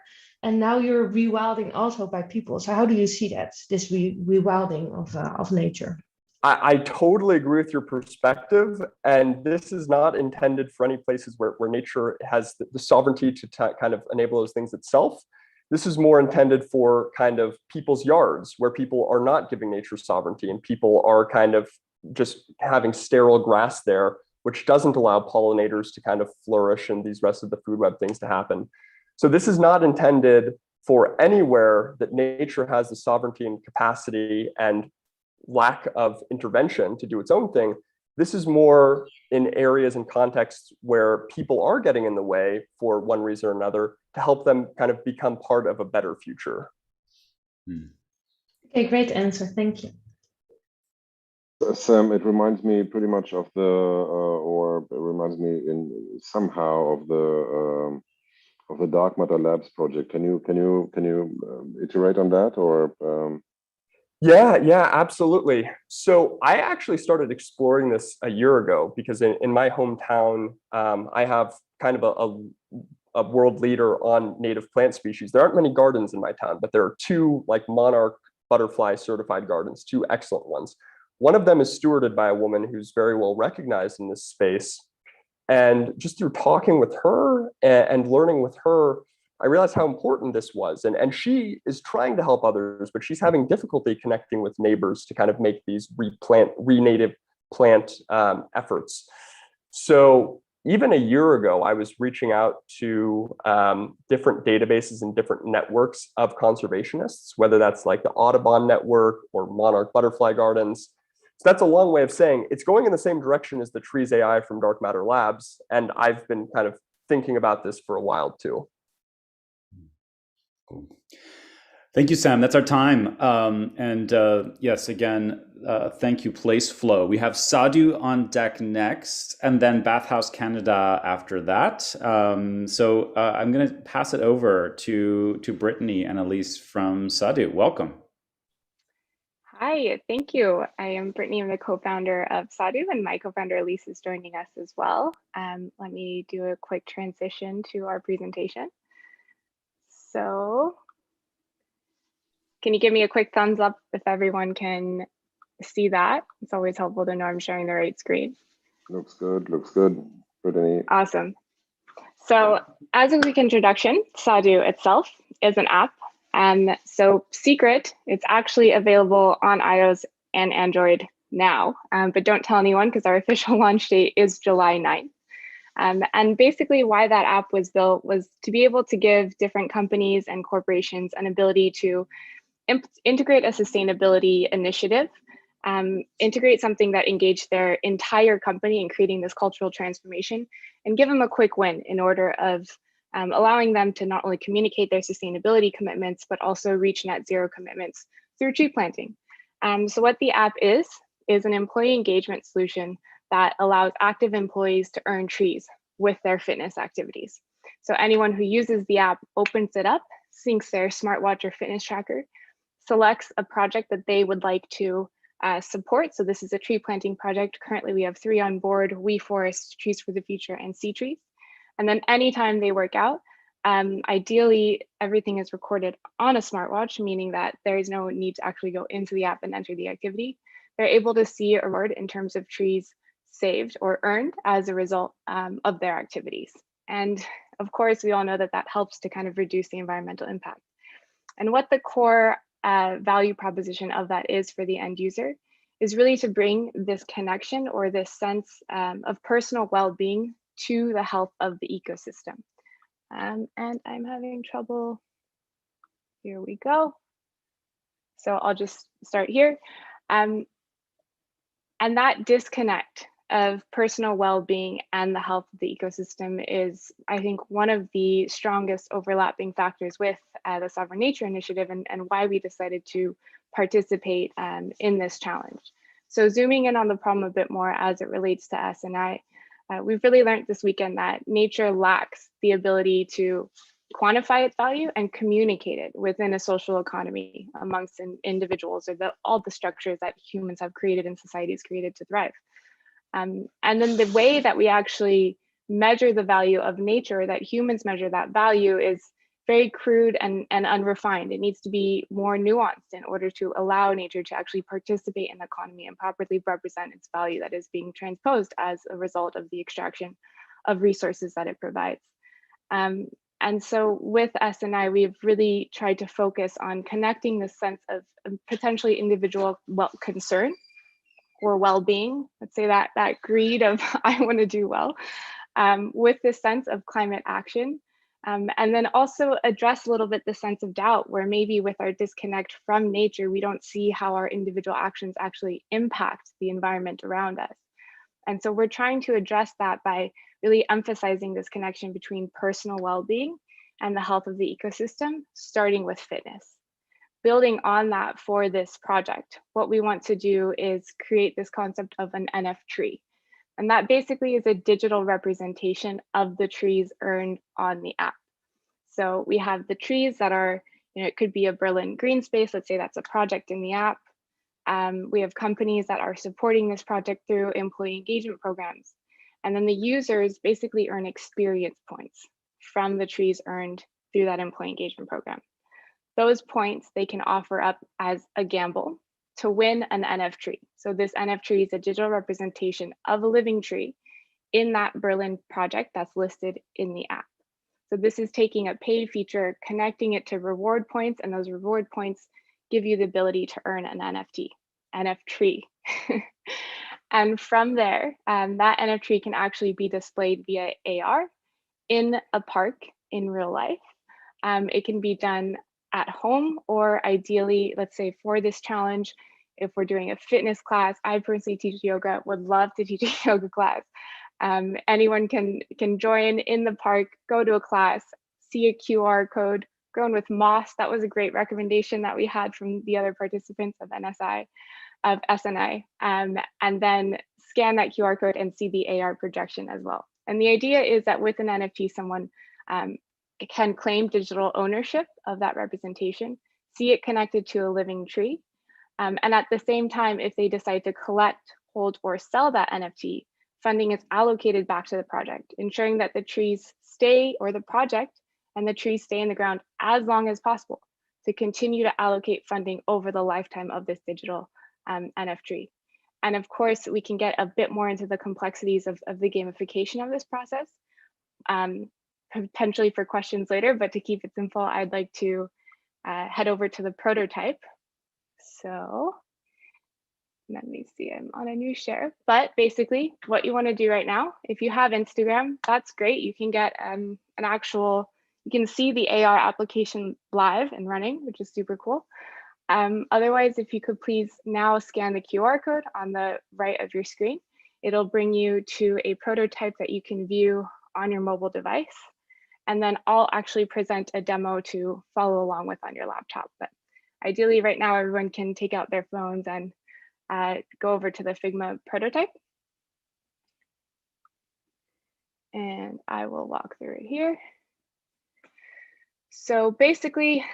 and now you're rewilding also by people. So how do you see that, this rewilding of nature? I totally agree with your perspective, and this is not intended for any places where nature has the sovereignty to kind of enable those things itself. This is more intended for kind of people's yards where people are not giving nature sovereignty and people are kind of just having sterile grass there, which doesn't allow pollinators to kind of flourish and these rest of the food web things to happen. So this is not intended for anywhere that nature has the sovereignty and capacity and lack of intervention to do its own thing. This is more in areas and contexts where people are getting in the way for one reason or another to help them kind of become part of a better future. Okay, great answer. Thank you. Sam, it reminds me pretty much of or it reminds me in somehow of the Dark Matter Labs project. Can you iterate on that, or? Yeah, absolutely. So I actually started exploring this a year ago because in my hometown, I have kind of a world leader on native plant species. There aren't many gardens in my town, but there are two like monarch butterfly certified gardens, two excellent ones. One of them is stewarded by a woman who's very well recognized in this space. And just through talking with her and learning with her, I realized how important this was. And she is trying to help others, but she's having difficulty connecting with neighbors to kind of make these renative plant efforts. So even a year ago, I was reaching out to different databases and different networks of conservationists, whether that's like the Audubon Network or Monarch Butterfly Gardens. So that's a long way of saying it's going in the same direction as the Trees AI from Dark Matter Labs. And I've been kind of thinking about this for a while too. Cool. Thank you, Sam. That's our time. Yes, again, thank you, Place Flow. We have Sadhu on deck next, and then Bathhouse Canada after that. I'm going to pass it over to Brittany and Elise from Sadhu. Welcome. Hi, thank you. I am Brittany. I'm the co-founder of Sadhu, and my co-founder Elise is joining us as well. Let me do a quick transition to our presentation. So can you give me a quick thumbs up if everyone can see that? It's always helpful to know I'm sharing the right screen. Looks good, Brittany. Awesome. So as a quick introduction, Sadhu itself is an app So Secret, it's actually available on iOS and Android now, but don't tell anyone because our official launch date is July 9th. And basically why that app was built was to be able to give different companies and corporations an ability to integrate a sustainability initiative, integrate something that engaged their entire company in creating this cultural transformation, and give them a quick win in order of allowing them to not only communicate their sustainability commitments, but also reach net zero commitments through tree planting. So what the app is an employee engagement solution that allows active employees to earn trees with their fitness activities. So anyone who uses the app opens it up, syncs their smartwatch or fitness tracker, selects a project that they would like to support. So this is a tree planting project. Currently we have 3 on board: We Forest, Trees for the Future, and Sea Trees. And then anytime they work out, ideally everything is recorded on a smartwatch, meaning that there is no need to actually go into the app and enter the activity. They're able to see a reward in terms of trees saved or earned as a result of their activities. And of course, we all know that that helps to kind of reduce the environmental impact. And what the core value proposition of that is for the end user is really to bring this connection or this sense of personal well-being to the health of the ecosystem. And I'm having trouble. Here we go. So I'll just start here. And that disconnect of personal well-being and the health of the ecosystem is, I think, one of the strongest overlapping factors with the Sovereign Nature Initiative and why we decided to participate in this challenge. So zooming in on the problem a bit more as it relates to S&I, we've really learned this weekend that nature lacks the ability to quantify its value and communicate it within a social economy amongst individuals or all the structures that humans have created and societies created to thrive. And then the way that we actually measure the value of nature, that humans measure that value, is very crude and unrefined. It needs to be more nuanced in order to allow nature to actually participate in the economy and properly represent its value that is being transposed as a result of the extraction of resources that it provides. And so with S&I, we've really tried to focus on connecting the sense of potentially individual concern or well-being, let's say that greed of I want to do well, with this sense of climate action. And then also address a little bit the sense of doubt, where maybe with our disconnect from nature, we don't see how our individual actions actually impact the environment around us. And so we're trying to address that by really emphasizing this connection between personal well-being and the health of the ecosystem, starting with fitness. Building on that for this project, what we want to do is create this concept of an NF tree. And that basically is a digital representation of the trees earned on the app. So we have the trees that are, it could be a Berlin green space. Let's say that's a project in the app. We have companies that are supporting this project through employee engagement programs. And then the users basically earn experience points from the trees earned through that employee engagement program. Those points they can offer up as a gamble to win an NF tree. So this NF tree is a digital representation of a living tree in that Berlin project that's listed in the app. So this is taking a paid feature, connecting it to reward points, and those reward points give you the ability to earn an NF tree. And from there, that NF tree can actually be displayed via AR in a park in real life. It can be done at home, or ideally, let's say for this challenge, if we're doing a fitness class, I personally teach yoga, would love to teach a yoga class. Anyone can join in the park, go to a class, see a QR code, grown with moss. That was a great recommendation that we had from the other participants of S&I, and then scan that QR code and see the AR projection as well. And the idea is that with an NFT, someone can claim digital ownership of that representation, see it connected to a living tree. And at the same time, if they decide to collect, hold, or sell that NFT, funding is allocated back to the project, ensuring that the trees stay, or the project and the trees stay in the ground as long as possible to continue to allocate funding over the lifetime of this digital NF tree. And of course, we can get a bit more into the complexities of the gamification of this process, potentially for questions later, but to keep it simple, I'd like to head over to the prototype. So let me see, I'm on a new share. But basically what you want to do right now, if you have Instagram, that's great. You can get an actual, you can see the AR application live and running, which is super cool. Otherwise, if you could please now scan the QR code on the right of your screen, it'll bring you to a prototype that you can view on your mobile device. And then I'll actually present a demo to follow along with on your laptop. But ideally right now, everyone can take out their phones and go over to the Figma prototype. And I will walk through it here. So basically,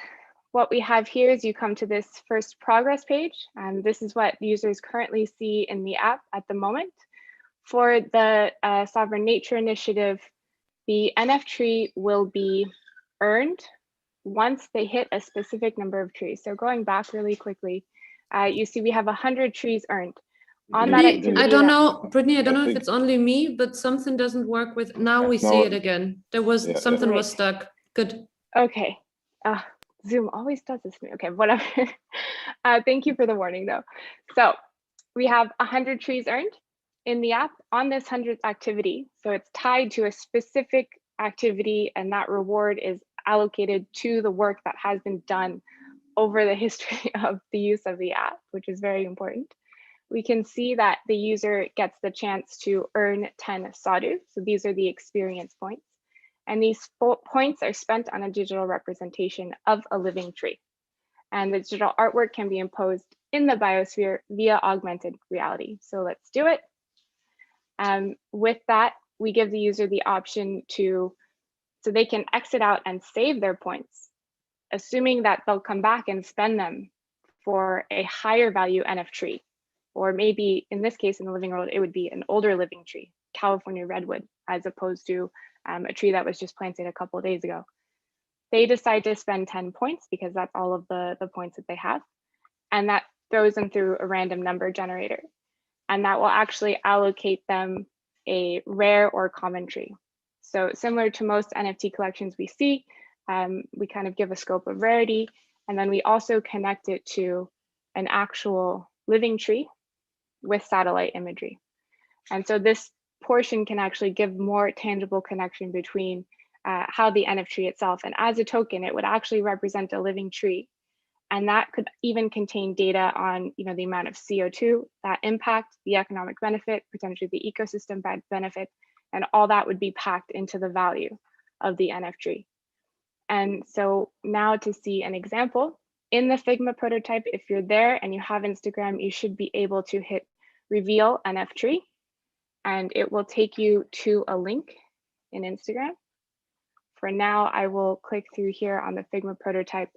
what we have here is you come to this first progress page, and this is what users currently see in the app at the moment. For the Sovereign Nature Initiative, the NF tree will be earned once they hit a specific number of trees. So going back really quickly, you see we have 100 trees earned. On that activity, I don't know, Brittany, I don't know if it's only me, but something doesn't work with, now we see it again. There was, something was stuck. Good. Okay. Zoom always does this to me. Okay, whatever. Thank you for the warning though. So we have 100 trees earned in the app on this 100th activity. So it's tied to a specific activity, and that reward is allocated to the work that has been done over the history of the use of the app, which is very important. We can see that the user gets the chance to earn 10 sadhu. So these are the experience points. And these points are spent on a digital representation of a living tree. And the digital artwork can be imposed in the biosphere via augmented reality. So let's do it. With that, we give the user the option to, so they can exit out and save their points, assuming that they'll come back and spend them for a higher value NF tree. Or maybe in this case, in the living world, it would be an older living tree, California redwood, as opposed to a tree that was just planted a couple of days ago. They decide to spend 10 points because that's all of the points that they have. And that throws them through a random number generator. And that will actually allocate them a rare or common tree. So similar to most NFT collections we see, we kind of give a scope of rarity, and then we also connect it to an actual living tree with satellite imagery. And so this portion can actually give more tangible connection between how the NF tree itself, and as a token, it would actually represent a living tree. And that could even contain data on, the amount of CO2, that impact, the economic benefit, potentially the ecosystem benefit, and all that would be packed into the value of the NF tree. And so now to see an example, in the Figma prototype, if you're there and you have Instagram, you should be able to hit reveal NF tree, and it will take you to a link in Instagram. For now, I will click through here on the Figma prototype.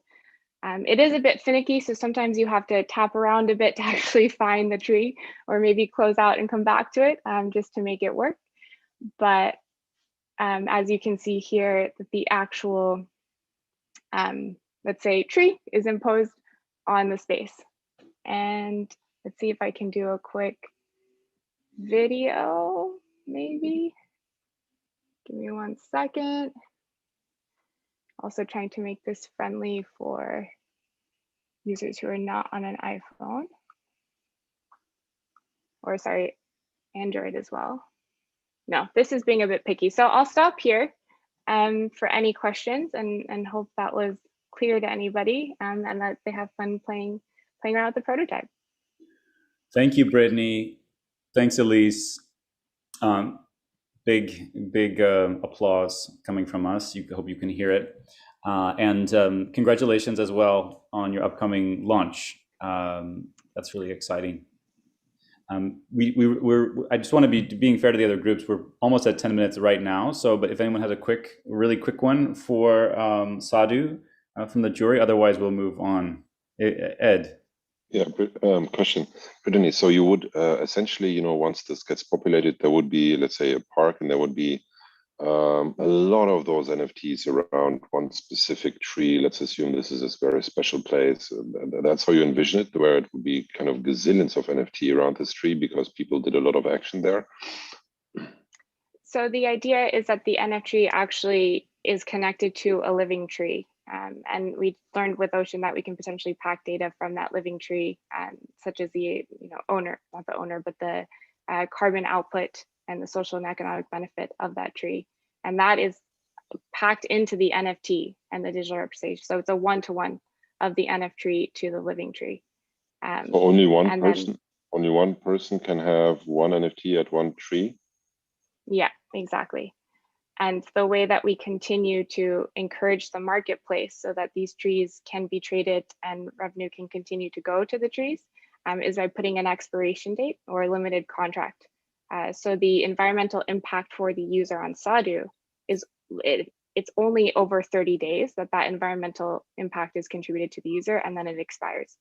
It is a bit finicky, so sometimes you have to tap around a bit to actually find the tree, or maybe close out and come back to it just to make it work. But as you can see here, the actual, let's say, tree is imposed on the space. And let's see if I can do a quick video, maybe. Give me 1 second. Also trying to make this friendly for users who are not on an iPhone. Or sorry, Android as well. No, this is being a bit picky. So I'll stop here for any questions, and hope that was clear to anybody, and that they have fun playing around with the prototype. Thank you, Brittany. Thanks, Elise. Big applause coming from us. Hope you can hear it. And congratulations as well on your upcoming launch. That's really exciting. I just want to be being fair to the other groups. We're almost at 10 minutes right now. So, but if anyone has a really quick one for Sadhu from the jury, otherwise we'll move on. Ed. Yeah, question, Brittany. So you would essentially, once this gets populated, there would be, let's say, a park, and there would be a lot of those NFTs around one specific tree. Let's assume this is a very special place. That's how you envision it, where it would be kind of gazillions of NFT around this tree because people did a lot of action there. So the idea is that the NFT actually is connected to a living tree. And we learned with Ocean that we can potentially pack data from that living tree, such as the owner, not the owner, but the carbon output and the social and economic benefit of that tree. And that is packed into the NFT and the digital representation. So it's a one-to-one of the NFT to the living tree. So only one person, only one person can have one NFT at one tree? Yeah, exactly. And the way that we continue to encourage the marketplace so that these trees can be traded and revenue can continue to go to the trees is by putting an expiration date or a limited contract. So the environmental impact for the user on Sadu is it's only over 30 days that environmental impact is contributed to the user, and then it expires.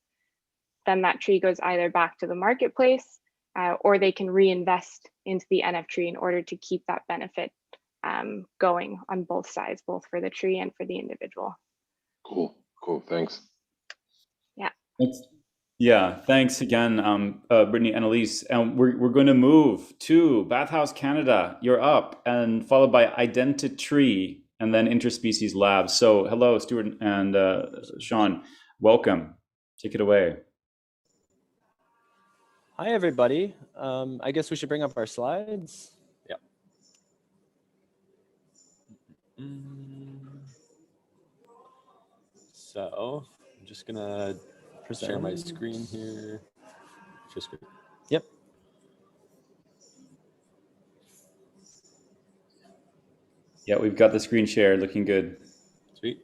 Then that tree goes either back to the marketplace or they can reinvest into the NFT in order to keep that benefit going on both sides, both for the tree and for the individual. Cool, thanks. Yeah. Yeah, thanks again, Brittany and Elise. And we're going to move to Bathhouse Canada. You're up, and followed by Identitree, and then Interspecies Labs. So hello, Stuart and Sean. Welcome. Take it away. Hi, everybody. I guess we should bring up our slides. Yeah. So I'm just gonna share my screen here. Yep. Yeah, we've got the screen share looking good. Sweet.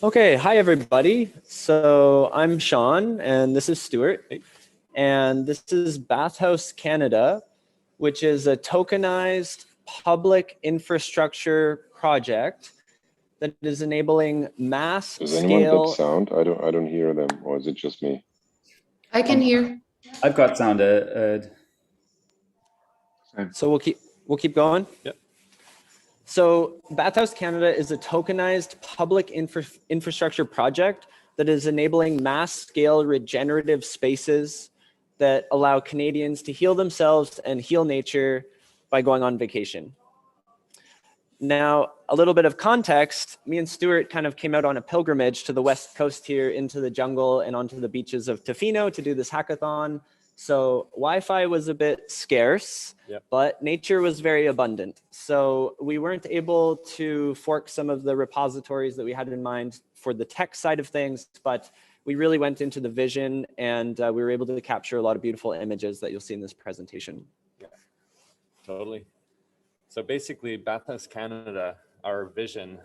Okay. Hi, everybody. So I'm Sean, and this is Stuart. And this is Bathhouse Canada, which is a tokenized public infrastructure project that is enabling mass Does anyone scale. get sound? I don't hear them, or is it just me? I can hear. I've got sound, Ed. So we'll keep going. Yep. So Bathhouse Canada is a tokenized public infrastructure project that is enabling mass scale regenerative spaces that allow Canadians to heal themselves and heal nature by going on vacation. Now, a little bit of context, me and Stuart kind of came out on a pilgrimage to the West Coast here into the jungle and onto the beaches of Tofino to do this hackathon. So Wi-Fi was a bit scarce, but nature was very abundant. So we weren't able to fork some of the repositories that we had in mind for the tech side of things, but we really went into the vision, and we were able to capture a lot of beautiful images that you'll see in this presentation. Yeah, totally. So basically, Bathhouse Canada, our vision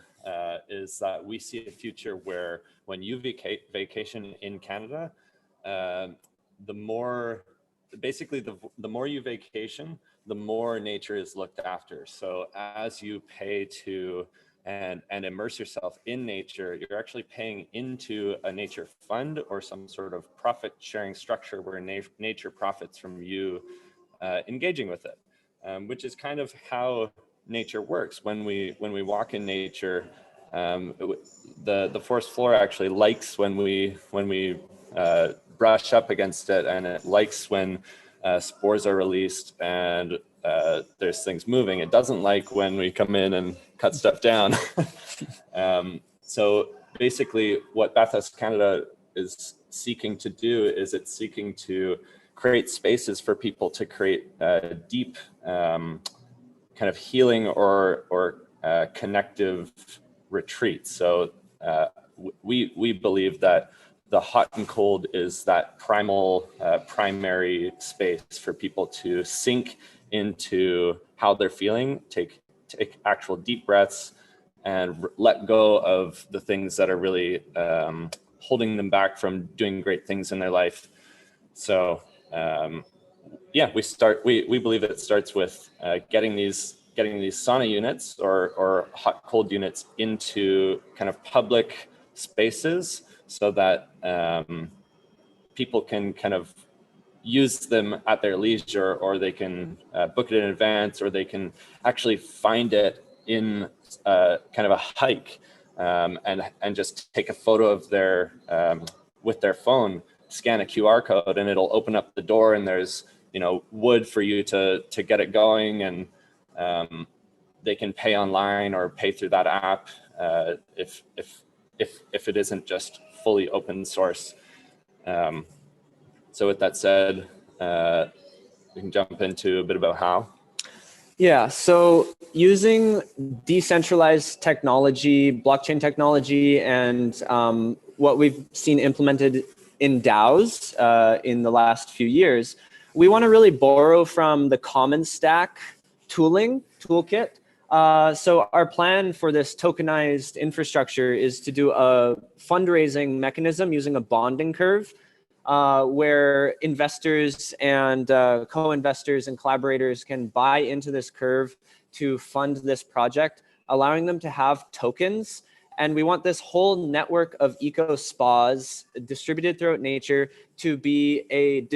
is that we see a future where when you vacation in Canada, the more you vacation, the more nature is looked after. So as you pay to and immerse yourself in nature, you're actually paying into a nature fund or some sort of profit sharing structure where nature profits from you engaging with it, which is kind of how nature works. When we walk in nature, the forest floor actually likes when we brush up against it, and it likes when spores are released and there's things moving. It doesn't like when we come in and cut stuff down. So basically what Bathhouse Canada is seeking to do is it's seeking to create spaces for people to create deep kind of healing or connective retreats. So we believe that the hot and cold is that primal, primary space for people to sink into how they're feeling, take actual deep breaths, and let go of the things that are really holding them back from doing great things in their life. So yeah, we believe it starts with getting these sauna units or hot cold units into kind of public spaces, so that people can kind of use them at their leisure, or they can book it in advance, or they can actually find it in kind of a hike and just take a photo of their with their phone, scan a QR code, and it'll open up the door, and there's wood for you to get it going, and they can pay online or pay through that app if it isn't just fully open source. So with that said, we can jump into a bit about how. Yeah, so using decentralized technology, blockchain technology, and what we've seen implemented in DAOs in the last few years, we want to really borrow from the Common Stack toolkit. So our plan for this tokenized infrastructure is to do a fundraising mechanism using a bonding curve, where investors and co-investors and collaborators can buy into this curve to fund this project, allowing them to have tokens. And we want this whole network of eco spas distributed throughout nature to be a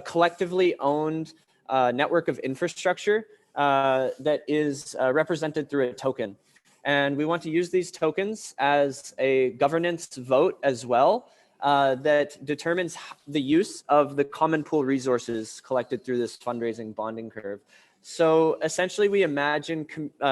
collectively owned network of infrastructure that is represented through a token. And we want to use these tokens as a governance vote as well, that determines the use of the common pool resources collected through this fundraising bonding curve. So essentially we imagine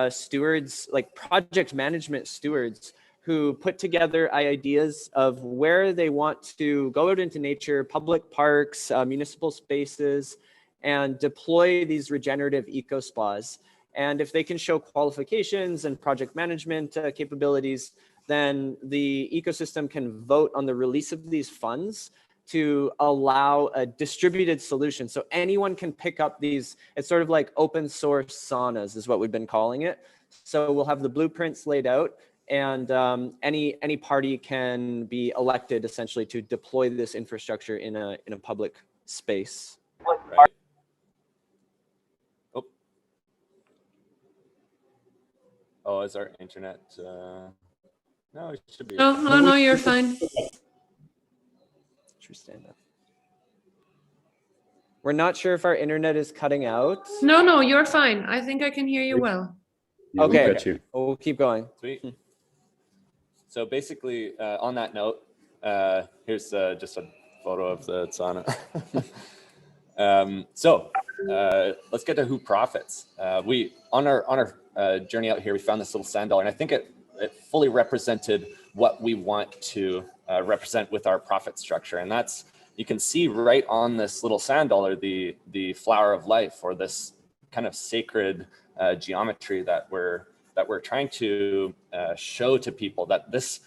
stewards, like project management stewards, who put together ideas of where they want to go out into nature, public parks, municipal spaces, and deploy these regenerative eco spas. And if they can show qualifications and project management capabilities, then the ecosystem can vote on the release of these funds to allow a distributed solution. So anyone can pick up these, it's sort of like open source saunas is what we've been calling it. So we'll have the blueprints laid out, and any party can be elected essentially to deploy this infrastructure in a public space. Right. Oh, is our internet? No, it should be. No, you're fine. True stand up. We're not sure if our internet is cutting out. No, you're fine. I think I can hear you well. Yeah, Okay, we got you. we'll keep going. Sweet. So basically, on that note, here's just a photo of the sauna. Let's get to who profits. We on our journey out here, we found this little sand dollar, and I think it fully represented what we want to represent with our profit structure, and that's, you can see right on this little sand dollar the flower of life, or this kind of sacred geometry that we're trying to show to people, that this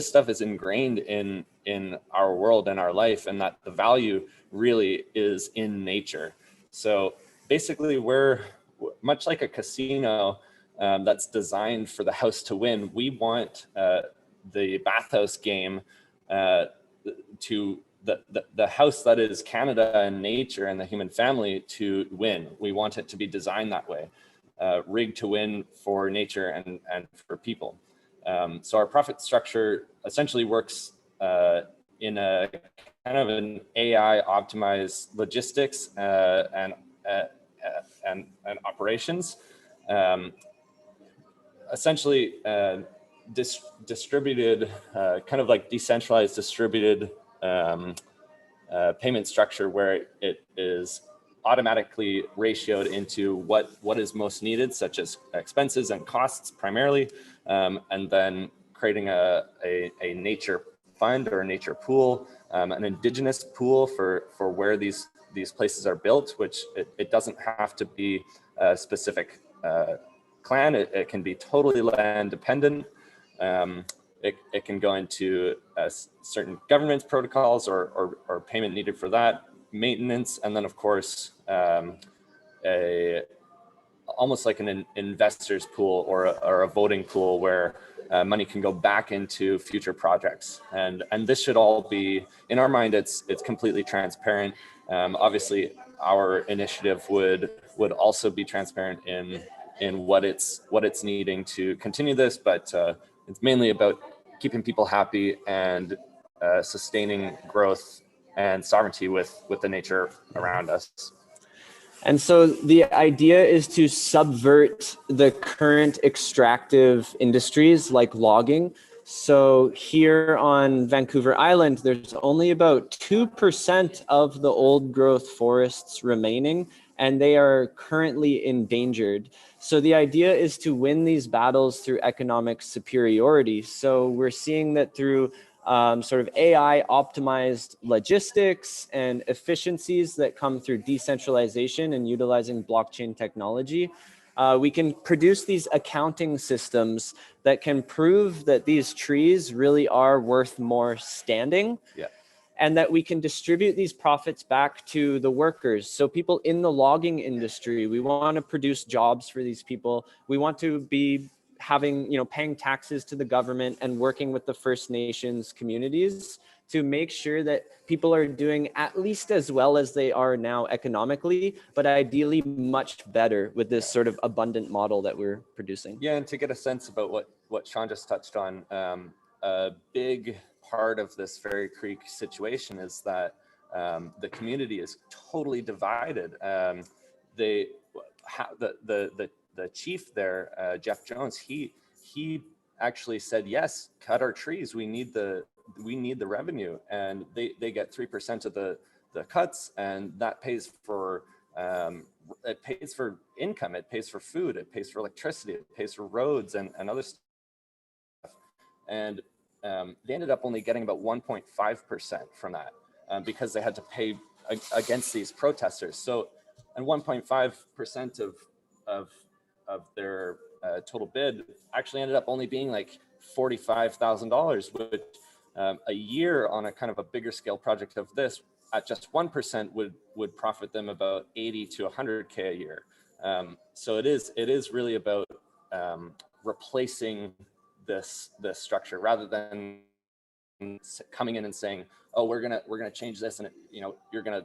stuff is ingrained in our world and our life, and that the value really is in nature. So basically, we're much like a casino that's designed for the house to win. We want the bathhouse game to the house that is Canada and nature and the human family to win. We want it to be designed that way, rigged to win for nature and for people. So our profit structure essentially works in a kind of an AI optimized logistics and operations. Essentially distributed, kind of like decentralized distributed payment structure, where it is automatically ratioed into what is most needed, such as expenses and costs primarily, and then creating a nature fund or a nature pool, an indigenous pool for where these places are built, which it doesn't have to be a specific clan. It can be totally land dependent. It can go into certain governance protocols or payment needed for that, maintenance, and then of course almost like an investor's pool or a voting pool where money can go back into future projects. And this should all be, in our mind, it's completely transparent. Obviously, our initiative would also be transparent in what it's needing to continue this, but it's mainly about keeping people happy and sustaining growth and sovereignty with the nature around us. And so the idea is to subvert the current extractive industries like logging So here on Vancouver Island, there's only about 2% of the old growth forests remaining, and they are currently endangered. So the idea is to win these battles through economic superiority. So we're seeing that through sort of AI optimized logistics and efficiencies that come through decentralization and utilizing blockchain technology. We can produce these accounting systems that can prove that these trees really are worth more standing. Yeah. And that we can distribute these profits back to the workers. So people in the logging industry, we want to produce jobs for these people. We want to be having, paying taxes to the government and working with the First Nations communities to make sure that people are doing at least as well as they are now economically, but ideally much better with this sort of abundant model that we're producing. Yeah, and to get a sense about what Sean just touched on, a big part of this Fairy Creek situation is that the community is totally divided. The chief there, Jeff Jones, he actually said, yes, cut our trees. We need the revenue, and they get 3% of the cuts, and that pays for it pays for income, it pays for food, it pays for electricity, it pays for roads and other stuff. And they ended up only getting about 1.5% from that because they had to pay against these protesters. So, and 1.5% of their total bid actually ended up only being like $45,000, which a year on a kind of a bigger scale project of this at just 1% would profit them about 80 to 100K a year. So it is really about replacing this structure rather than coming in and saying, oh, we're gonna change this, and you're gonna.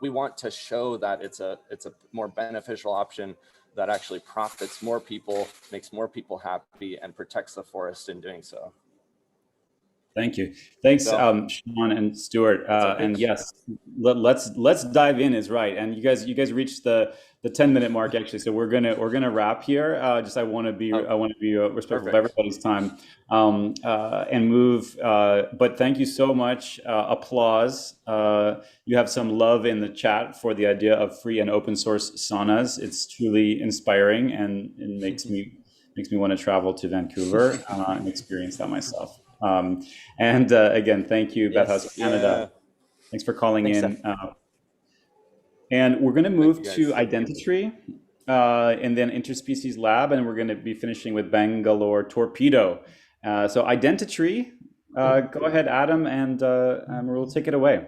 We want to show that it's a more beneficial option that actually profits more people, makes more people happy, and protects the forest in doing so. Thank you. Thanks, So, Sean and Stuart. And yes, let's dive in. Is right. And you guys reached the 10-minute mark actually. So we're gonna wrap here. I want to be respectful of everybody's time and move. But thank you so much. Applause. You have some love in the chat for the idea of free and open source saunas. It's truly inspiring, and it makes me want to travel to Vancouver and experience that myself. And again, thank you, Bathhouse Canada. Yeah. Thanks for calling in. Seth. And we're going to move to Identity and then Interspecies Lab, and we're going to be finishing with Bangalore Torpedo. So Identity, go ahead, Adam, and we'll take it away.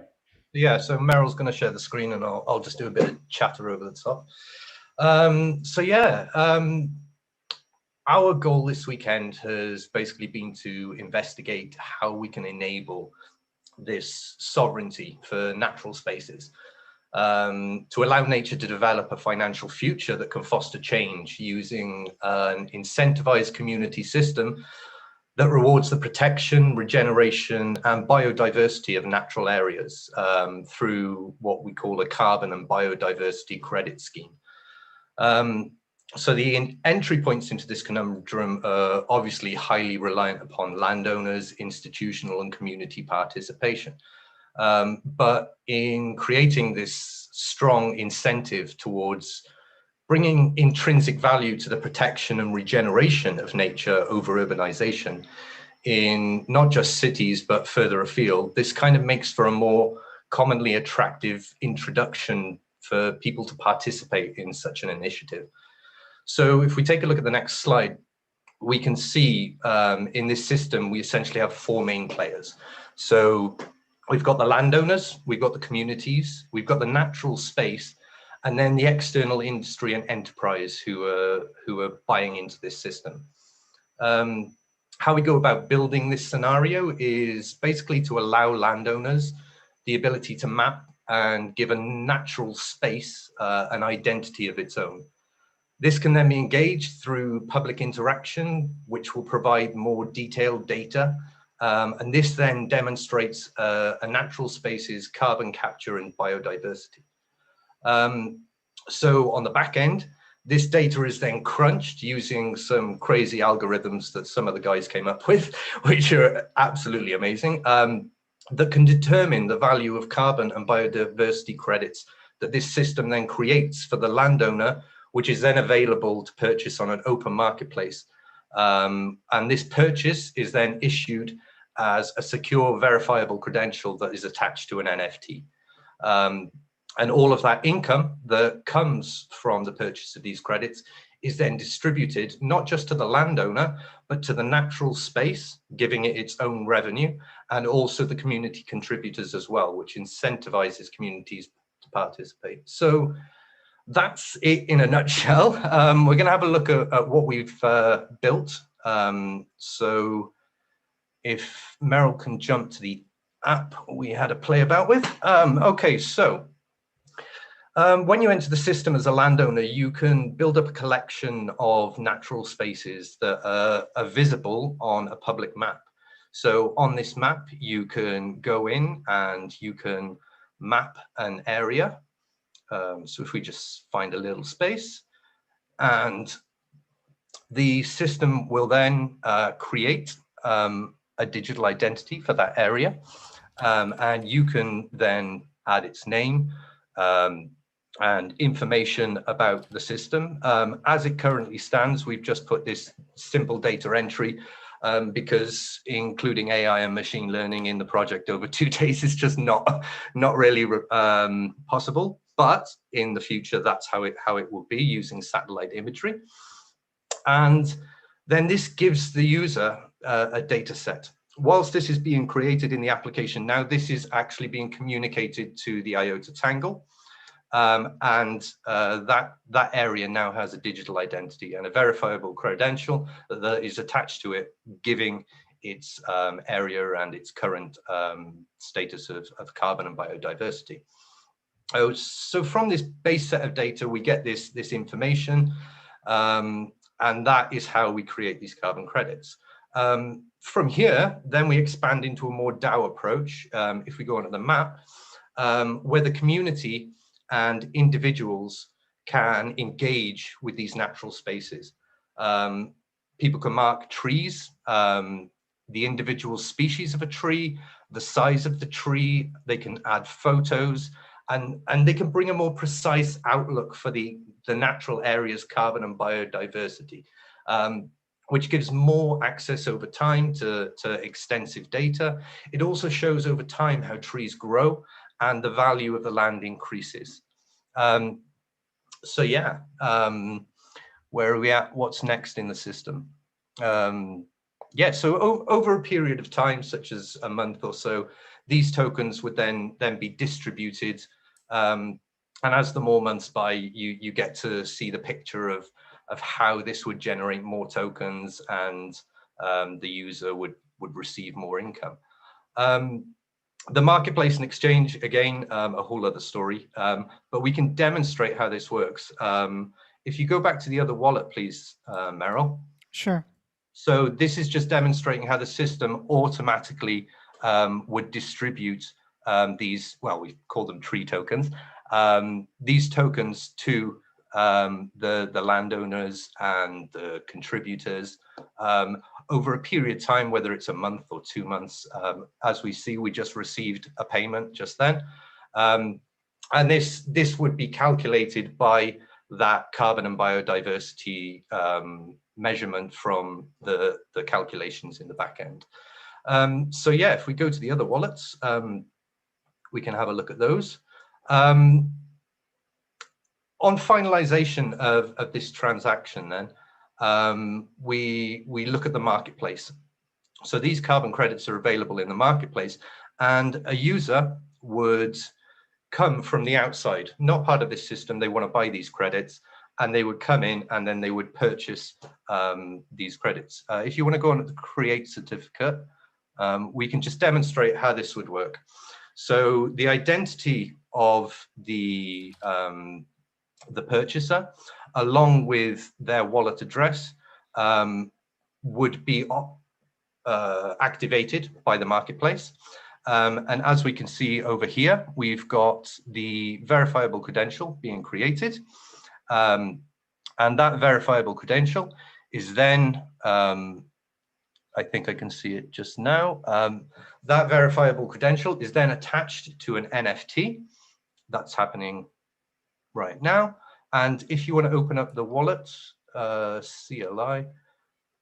Yeah, so Meryl's going to share the screen, and I'll just do a bit of chatter over the top. Our goal this weekend has basically been to investigate how we can enable this sovereignty for natural spaces, to allow nature to develop a financial future that can foster change using an incentivized community system that rewards the protection, regeneration, and biodiversity of natural areas through what we call a carbon and biodiversity credit scheme. So the entry points into this conundrum are obviously highly reliant upon landowners, institutional and community participation. But in creating this strong incentive towards bringing intrinsic value to the protection and regeneration of nature over urbanization in not just cities, but further afield, this kind of makes for a more commonly attractive introduction for people to participate in such an initiative. So if we take a look at the next slide, we can see in this system, we essentially have four main players. So we've got the landowners, we've got the communities, we've got the natural space, and then the external industry and enterprise who are buying into this system. How we go about building this scenario is basically to allow landowners the ability to map and give a natural space an identity of its own. This can then be engaged through public interaction, which will provide more detailed data. And this then demonstrates a natural space's carbon capture and biodiversity. So on the back end, This data is then crunched using some crazy algorithms that some of the guys came up with, which are absolutely amazing, that can determine the value of carbon and biodiversity credits that this system then creates for the landowner, which is then available to purchase on an open marketplace. And this purchase is then issued as a secure, verifiable credential that is attached to an NFT. And all of that income that comes from the purchase of these credits is then distributed not just to the landowner, but to the natural space, giving it its own revenue, and also the community contributors as well, which incentivizes communities to participate. So that's it in a nutshell. We're going to have a look at what we've built. So if Meryl can jump to the app we had to play about with. Okay, so when you enter the system as a landowner, you can build up a collection of natural spaces that are visible on a public map. So on this map, you can go in and you can map an area. So if we just find a little space, and the system will then create a digital identity for that area. And you can then add its name, and information about the system. As it currently stands, we've just put this simple data entry because including AI and machine learning in the project over 2 days is just not really possible. But in the future, that's how it will be, using satellite imagery. And then this gives the user a data set. Whilst this is being created in the application now, this is actually being communicated to the IOTA Tangle. That area now has a digital identity and a verifiable credential that is attached to it, giving its area and its current status of carbon and biodiversity. So from this base set of data, we get this information, and that is how we create these carbon credits. From here, then we expand into a more DAO approach. If we go onto the map, where the community and individuals can engage with these natural spaces. People can mark trees, the individual species of a tree, the size of the tree, they can add photos, and they can bring a more precise outlook for the natural area's carbon and biodiversity, which gives more access over time to extensive data. It also shows over time how trees grow and the value of the land increases. So yeah, where are we at? What's next in the system? Yeah, so over a period of time, such as a month or so, these tokens would then be distributed. And as the more months by, you get to see the picture of how this would generate more tokens, and the user would receive more income. The marketplace and exchange, again, a whole other story, but we can demonstrate how this works. If you go back to the other wallet, please, Meryl. Sure. So this is just demonstrating how the system automatically would distribute these, well, we call them tree tokens, these tokens to the landowners and the contributors over a period of time, whether it's a month or 2 months. As we see, we just received a payment just then. And this would be calculated by that carbon and biodiversity measurement from the calculations in the back end. So yeah, if we go to the other wallets, we can have a look at those. On finalization of this transaction then, we look at the marketplace. So these carbon credits are available in the marketplace, and a user would come from the outside, not part of this system. They want to buy these credits, and they would come in and then they would purchase these credits. If you want to go on to the create certificate, we can just demonstrate how this would work. So the identity of the purchaser, along with their wallet address, would be activated by the marketplace. And as we can see over here, we've got the verifiable credential being created. And that verifiable credential is then, I think I can see it just now. That verifiable credential is then attached to an NFT. That's happening right now. And if you want to open up the wallet, CLI,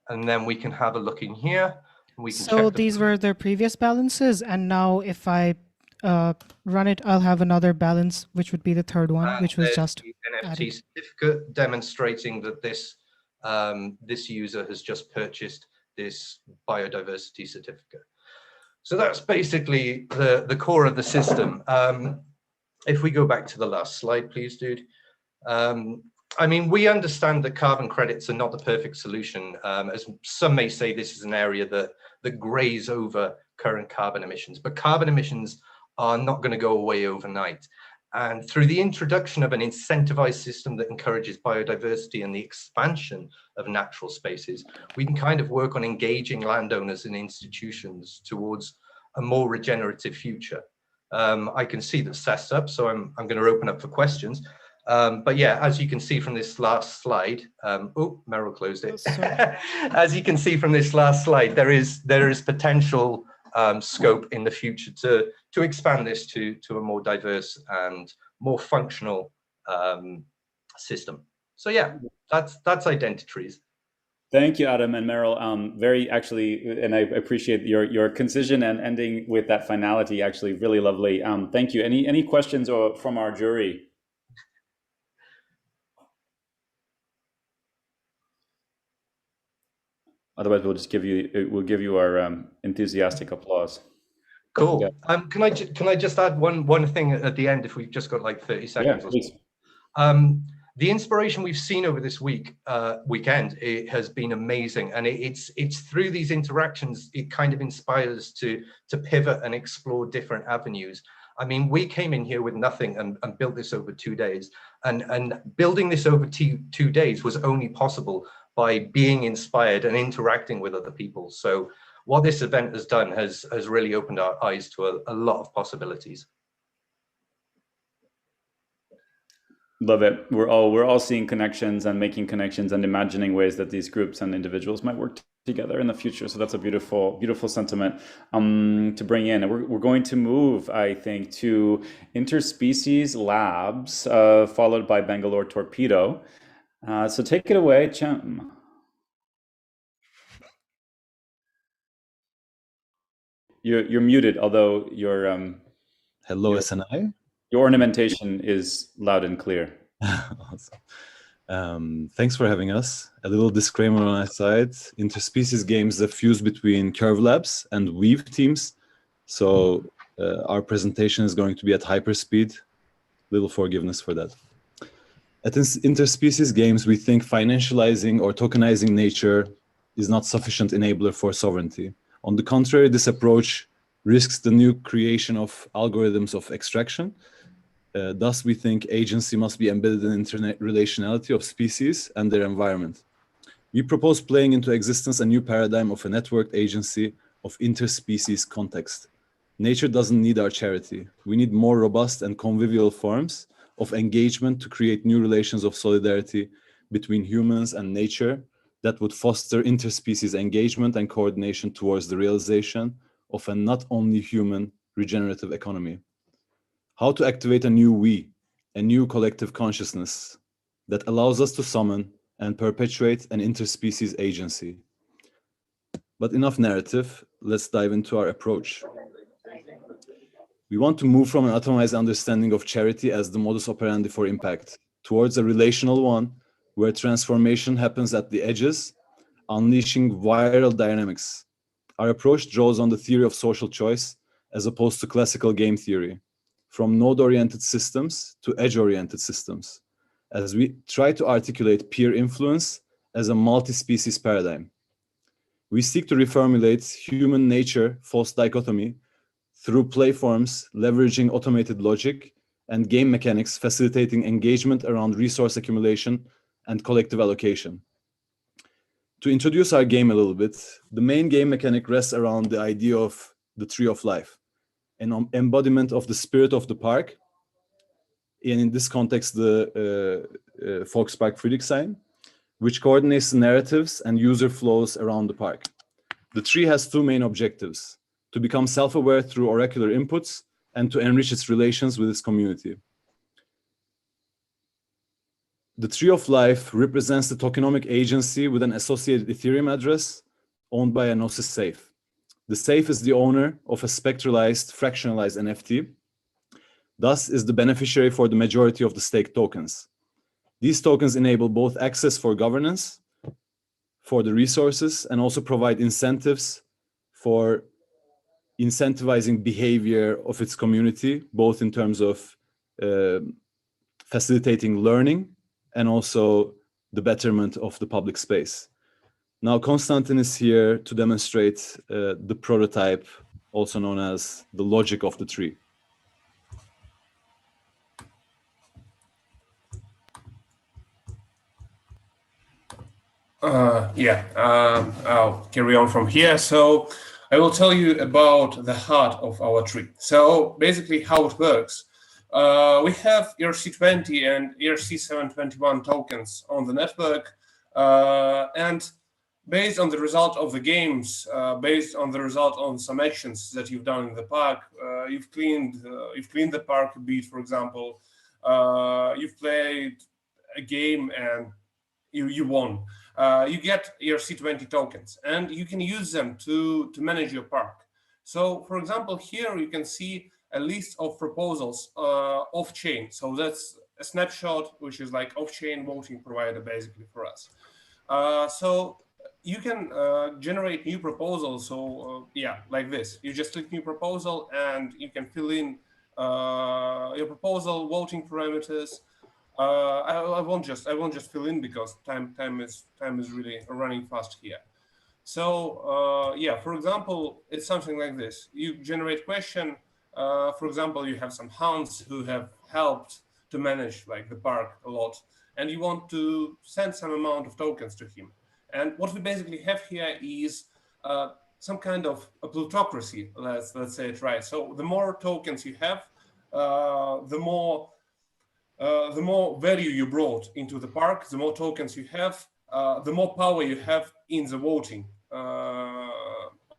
and then we can have a look in here. We can So check these were their previous balances, and now if I run it, I'll have another balance, which would be the third one, which was just the NFT added. certificate demonstrating that this this user has just purchased this biodiversity certificate. So that's basically the core of the system. If we go back to the last slide, please, dude. I mean, we understand that carbon credits are not the perfect solution. As some may say, this is an area that grays over current carbon emissions, but carbon emissions are not going to go away overnight. And through the introduction of an incentivized system that encourages biodiversity and the expansion of natural spaces, we can kind of work on engaging landowners and institutions towards a more regenerative future. I can see that Seth's up, so I'm going to open up for questions. But yeah, as you can see from this last slide, oh, Meryl closed it. As you can see from this last slide, there is potential scope in the future to expand this to a more diverse and more functional system. So yeah, that's Identitrees. Thank you, Adam and Meryl. Very actually, and I appreciate your concision and ending with that finality. Actually, really lovely. Thank you. Any questions from our jury? Otherwise, we'll give you our enthusiastic applause. Cool. Yeah. Can I just add one thing at the end if we've just got like 30 seconds? Yeah, please. The inspiration we've seen over this weekend, it has been amazing, and it's through these interactions it kind of inspires to pivot and explore different avenues. I mean, we came in here with nothing and built this over 2 days, and building this over 2 days was only possible by being inspired and interacting with other people. So what this event has done has really opened our eyes to a lot of possibilities. Love it. We're all seeing connections and making connections and imagining ways that these groups and individuals might work together in the future. So that's a beautiful, beautiful sentiment to bring in. And we're going to move, I think, to Interspecies Labs, followed by Bangalore Torpedo. So take it away, Chem. You're muted, although your hello, SNI. Your ornamentation is loud and clear. Awesome. Thanks for having us. A little disclaimer on my side. Interspecies games the fuse between Curve Labs and Weave teams. So our presentation is going to be at hyperspeed. Little forgiveness for that. At Interspecies games, we think financializing or tokenizing nature is not sufficient enabler for sovereignty. On the contrary, this approach risks the new creation of algorithms of extraction. Thus, we think agency must be embedded in internet relationality of species and their environment. We propose playing into existence a new paradigm of a networked agency of interspecies context. Nature doesn't need our charity. We need more robust and convivial forms of engagement to create new relations of solidarity between humans and nature that would foster interspecies engagement and coordination towards the realization of a not only human regenerative economy. How to activate a new we, a new collective consciousness that allows us to summon and perpetuate an interspecies agency. But enough narrative, let's dive into our approach. We want to move from an atomized understanding of charity as the modus operandi for impact towards a relational one where transformation happens at the edges, unleashing viral dynamics. Our approach draws on the theory of social choice as opposed to classical game theory, from node-oriented systems to edge-oriented systems, as we try to articulate peer influence as a multi-species paradigm. We seek to reformulate human nature false dichotomy through playforms leveraging automated logic and game mechanics facilitating engagement around resource accumulation and collective allocation. To introduce our game a little bit, the main game mechanic rests around the idea of the tree of life, an embodiment of the spirit of the park. And in this context, the Volkspark Friedrichshain, which coordinates the narratives and user flows around the park. The tree has two main objectives: to become self-aware through oracular inputs and to enrich its relations with its community. The Tree of Life represents the tokenomic agency with an associated Ethereum address owned by a Gnosis safe. The safe is the owner of a spectralized, fractionalized NFT, thus is the beneficiary for the majority of the staked tokens. These tokens enable both access for governance, for the resources, and also provide incentives for incentivizing behavior of its community, both in terms of facilitating learning and also the betterment of the public space. Now, Konstantin is here to demonstrate the prototype, also known as the logic of the tree. I'll carry on from here. So I will tell you about the heart of our tree. So basically how it works. We have ERC20 and ERC721 tokens on the network, and based on the result of the games, based on the result on some actions that you've done in the park, you've cleaned the park a bit, for example, you've played a game and you won. You get ERC20 tokens, and you can use them to manage your park. So, for example, here you can see a list of proposals off-chain. So that's a snapshot, which is like off-chain voting provider basically for us. So you can generate new proposals. So yeah, like this. You just click new proposal, and you can fill in your proposal, voting parameters. I won't just fill in because time is really running fast here. So yeah, for example, it's something like this. You generate question. For example, you have some hounds who have helped to manage like the park a lot, and you want to send some amount of tokens to him. And what we basically have here is some kind of a plutocracy. Let's say it right. So the more tokens you have, the more value you brought into the park, the more tokens you have, the more power you have in the voting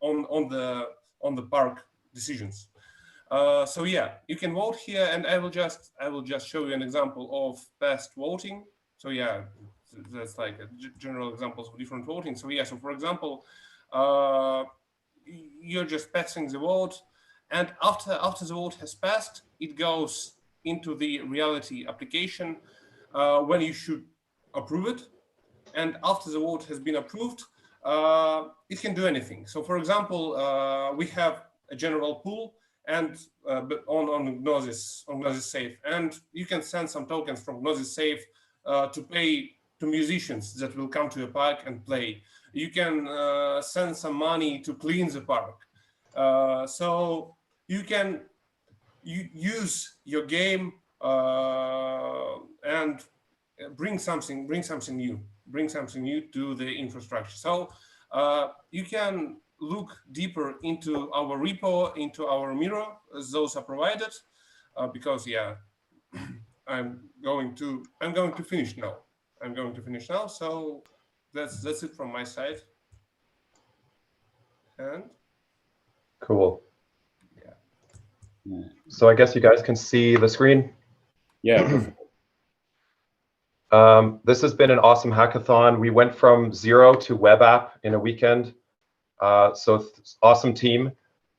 on the park decisions. So yeah, you can vote here, and I will just show you an example of past voting. So yeah, that's like a general examples of different voting. So yeah, so for example, you're just passing the vote, and after the vote has passed, it goes into the reality application when you should approve it. And after the vote has been approved, it can do anything. So for example, we have a general pool and on Gnosis Safe, and you can send some tokens from Gnosis Safe to pay to musicians that will come to your park and play. You can send some money to clean the park. So you can use your game and bring something new to the infrastructure. So you can look deeper into our repo, into our mirror, as those are provided, because yeah, I'm going to finish now. So that's it from my side. And cool. Yeah. So I guess you guys can see the screen. Yeah. This has been an awesome hackathon. We went from 0 to web app in a weekend. So awesome team.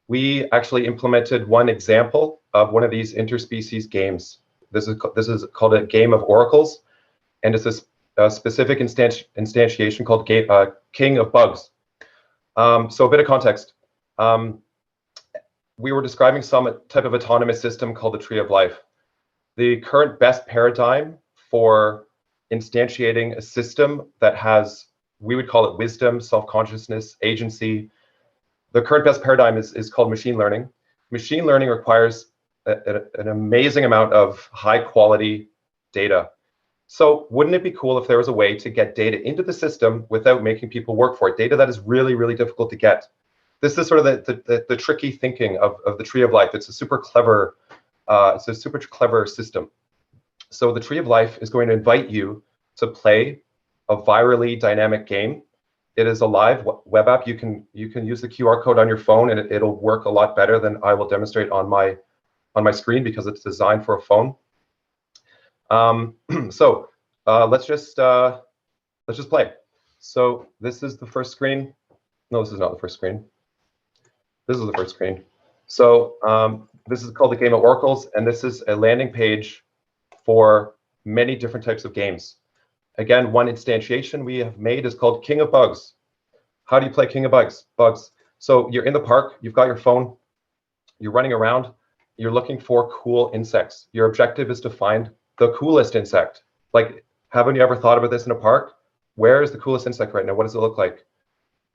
We actually implemented one example of one of these interspecies games. This is called a game of oracles, and it's a specific instantiation called King of Bugs. So a bit of context. We were describing some type of autonomous system called the Tree of Life. The current best paradigm for instantiating a system that has, we would call it wisdom, self-consciousness, agency. The current best paradigm is called machine learning. Machine learning requires an amazing amount of high quality data. So wouldn't it be cool if there was a way to get data into the system without making people work for it? Data that is really, really difficult to get. This is sort of the tricky thinking of the Tree of Life. It's a super clever system. So the Tree of Life is going to invite you to play a virally dynamic game. It is a live web app. You can use the QR code on your phone, and it'll work a lot better than I will demonstrate on my screen because it's designed for a phone. So let's just play. So this is the first screen. No, this is not the first screen. This is the first screen. So this is called the game of oracles, and this is a landing page for many different types of games. Again, one instantiation we have made is called King of Bugs. How do you play King of Bugs? So you're in the park, you've got your phone, you're running around, you're looking for cool insects. Your objective is to find the coolest insect. Like, haven't you ever thought about this in a park? Where is the coolest insect right now? What does it look like?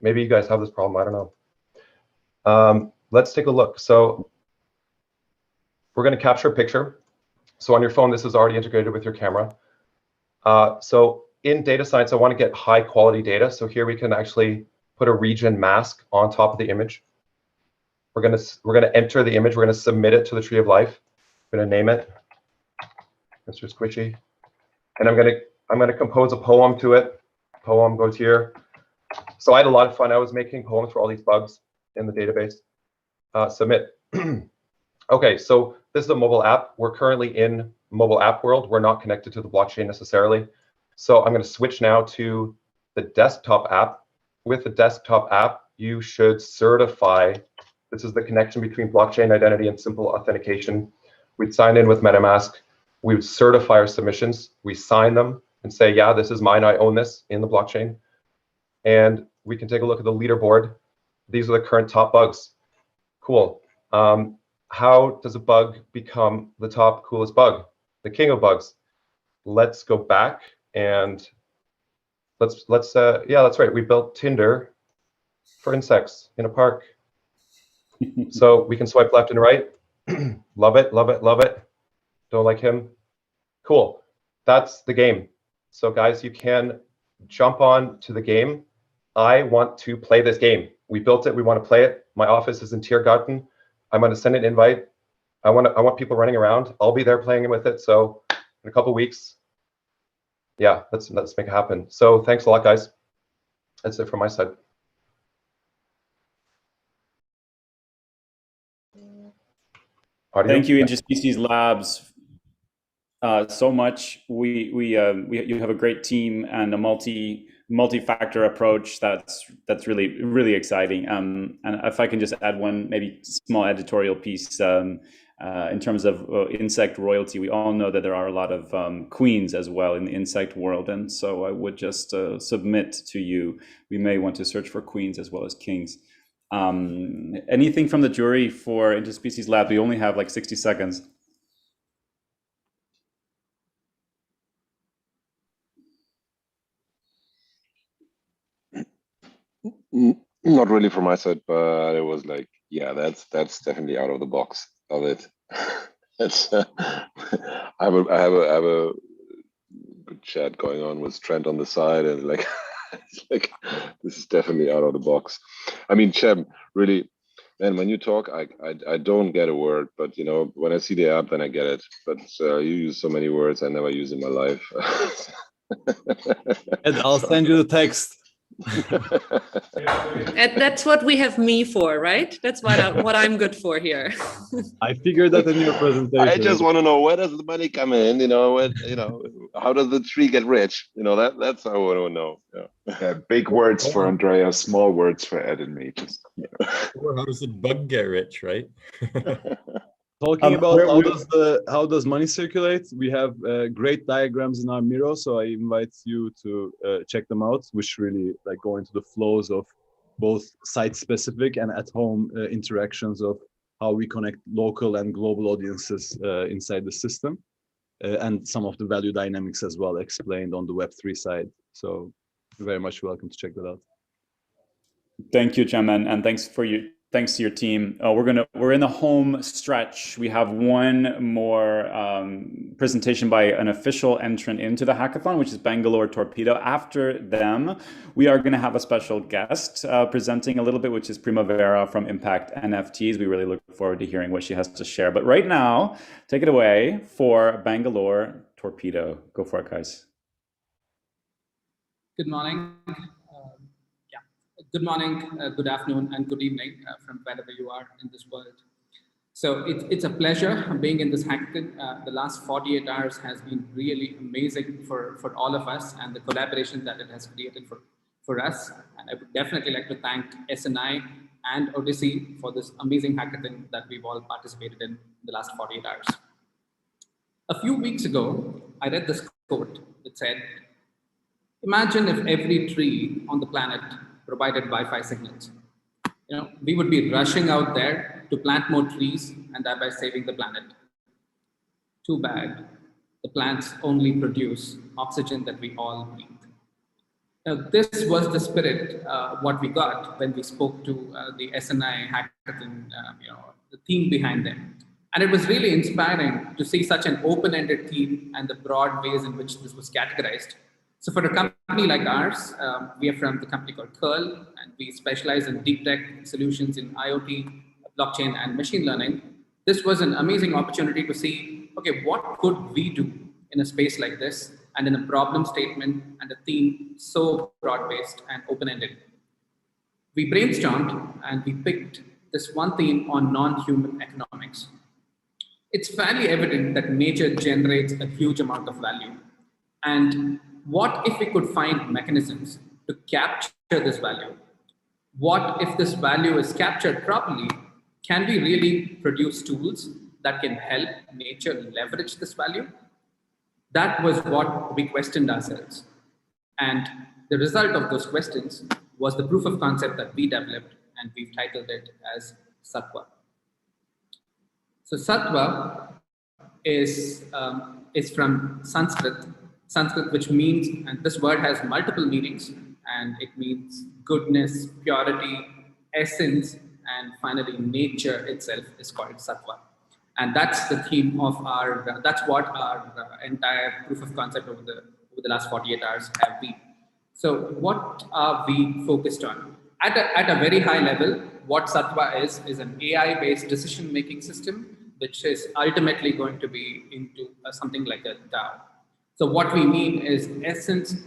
Maybe you guys have this problem, I don't know. Let's take a look. So we're going to capture a picture. So on your phone, this is already integrated with your camera. So in data science, I want to get high quality data. So here we can actually put a region mask on top of the image. We're going to enter the image. We're going to submit it to the Tree of Life. I'm going to name it Mr. Squishy, and I'm going to compose a poem to it. Poem goes here. So I had a lot of fun. I was making poems for all these bugs in the database. Submit. Okay, so this is a mobile app. We're currently in mobile app world. We're not connected to the blockchain necessarily. So I'm going to switch now to the desktop app. With the desktop app, you should certify. This is the connection between blockchain identity and simple authentication. We'd sign in with MetaMask. We would certify our submissions. We sign them and say, yeah, this is mine. I own this in the blockchain. And we can take a look at the leaderboard. These are the current top bugs. Cool. How does a bug become the top coolest bug? The king of bugs. Let's go back and yeah, that's right. We built Tinder for insects in a park. So we can swipe left and right. Love it, love it, love it. Don't like him. Cool. That's the game. So guys, you can jump on to the game. I want to play this game. We built it. We want to play it. My office is in Tiergarten. I'm going to send an invite. I want people running around. I'll be there playing with it. So in a couple of weeks, yeah, let's make it happen. So thanks a lot, guys. That's it from my side. Audio? Thank you, Interspecies Labs, so much. You have a great team and a multi-factor approach that's really exciting. And if I can just add one maybe small editorial piece in terms of insect royalty, we all know that there are a lot of queens as well in the insect world, and so I would just submit to you, we may want to search for queens as well as kings. Anything from the jury for Interspecies Lab? We only have like 60 seconds. Not really from my side, but it was like, yeah, that's definitely out of the box of it. It's I have a good chat going on with Trent on the side, and like it's like this is definitely out of the box. I mean, Chem, really, man, when you talk, I don't get a word, but you know, when I see the app, then I get it. But you use so many words I never use in my life. And I'll send you the text. And that's what we have me for, right? That's what I'm good for here. I figured that in your presentation. I just want to know, where does the money come in? You know, how does the tree get rich? You know, that's what I want to know. Yeah, big words for Andrea, small words for Ed and me. Just, Or how does the bug get rich, right? Talking about how does money circulate, we have great diagrams in our Miro, so I invite you to check them out, which really like go into the flows of both site-specific and at-home interactions of how we connect local and global audiences inside the system, and some of the value dynamics as well explained on the Web3 side. So you're very much welcome to check that out. Thank you, Cem, and thanks to your team. We're in the home stretch. We have one more presentation by an official entrant into the hackathon, which is Bangalore Torpedo. After them, we are going to have a special guest presenting a little bit, which is Primavera from Impact NFTs. We really look forward to hearing what she has to share. But right now, take it away for Bangalore torpedo. Go for it, guys. Good morning. Good morning, good afternoon, and good evening from wherever you are in this world. So it's a pleasure being in this hackathon. The last 48 hours has been really amazing for all of us, and the collaboration that it has created for us. And I would definitely like to thank SNI and Odyssey for this amazing hackathon that we've all participated in the last 48 hours. A few weeks ago, I read this quote that said, "Imagine if every tree on the planet provided Wi-Fi signals. We would be rushing out there to plant more trees and thereby saving the planet. Too bad, the plants only produce oxygen that we all breathe." Now, this was the spirit, what we got when we spoke to the SNI hackathon, the theme behind them. And it was really inspiring to see such an open-ended theme and the broad ways in which this was categorized. So for a company like ours, we are from the company called Curl, and we specialize in deep tech solutions in IoT, blockchain, and machine learning. This was an amazing opportunity to see, okay, what could we do in a space like this and in a problem statement and a theme so broad-based and open-ended. We brainstormed and we picked this one theme on non-human economics. It's fairly evident that nature generates a huge amount of value. And what if we could find mechanisms to capture this value? What if this value is captured properly? Can we really produce tools that can help nature leverage this value? That was what we questioned ourselves. And the result of those questions was the proof of concept that we developed, and we've titled it as Sattva. So Sattva is from Sanskrit, which means, and this word has multiple meanings, and it means goodness, purity, essence, and finally nature itself is called Sattva. And that's the theme of that's what our entire proof of concept over the last 48 hours have been. So what are we focused on? At a very high level, what Sattva is an AI-based decision-making system, which is ultimately going to be into something like a DAO. So what we mean is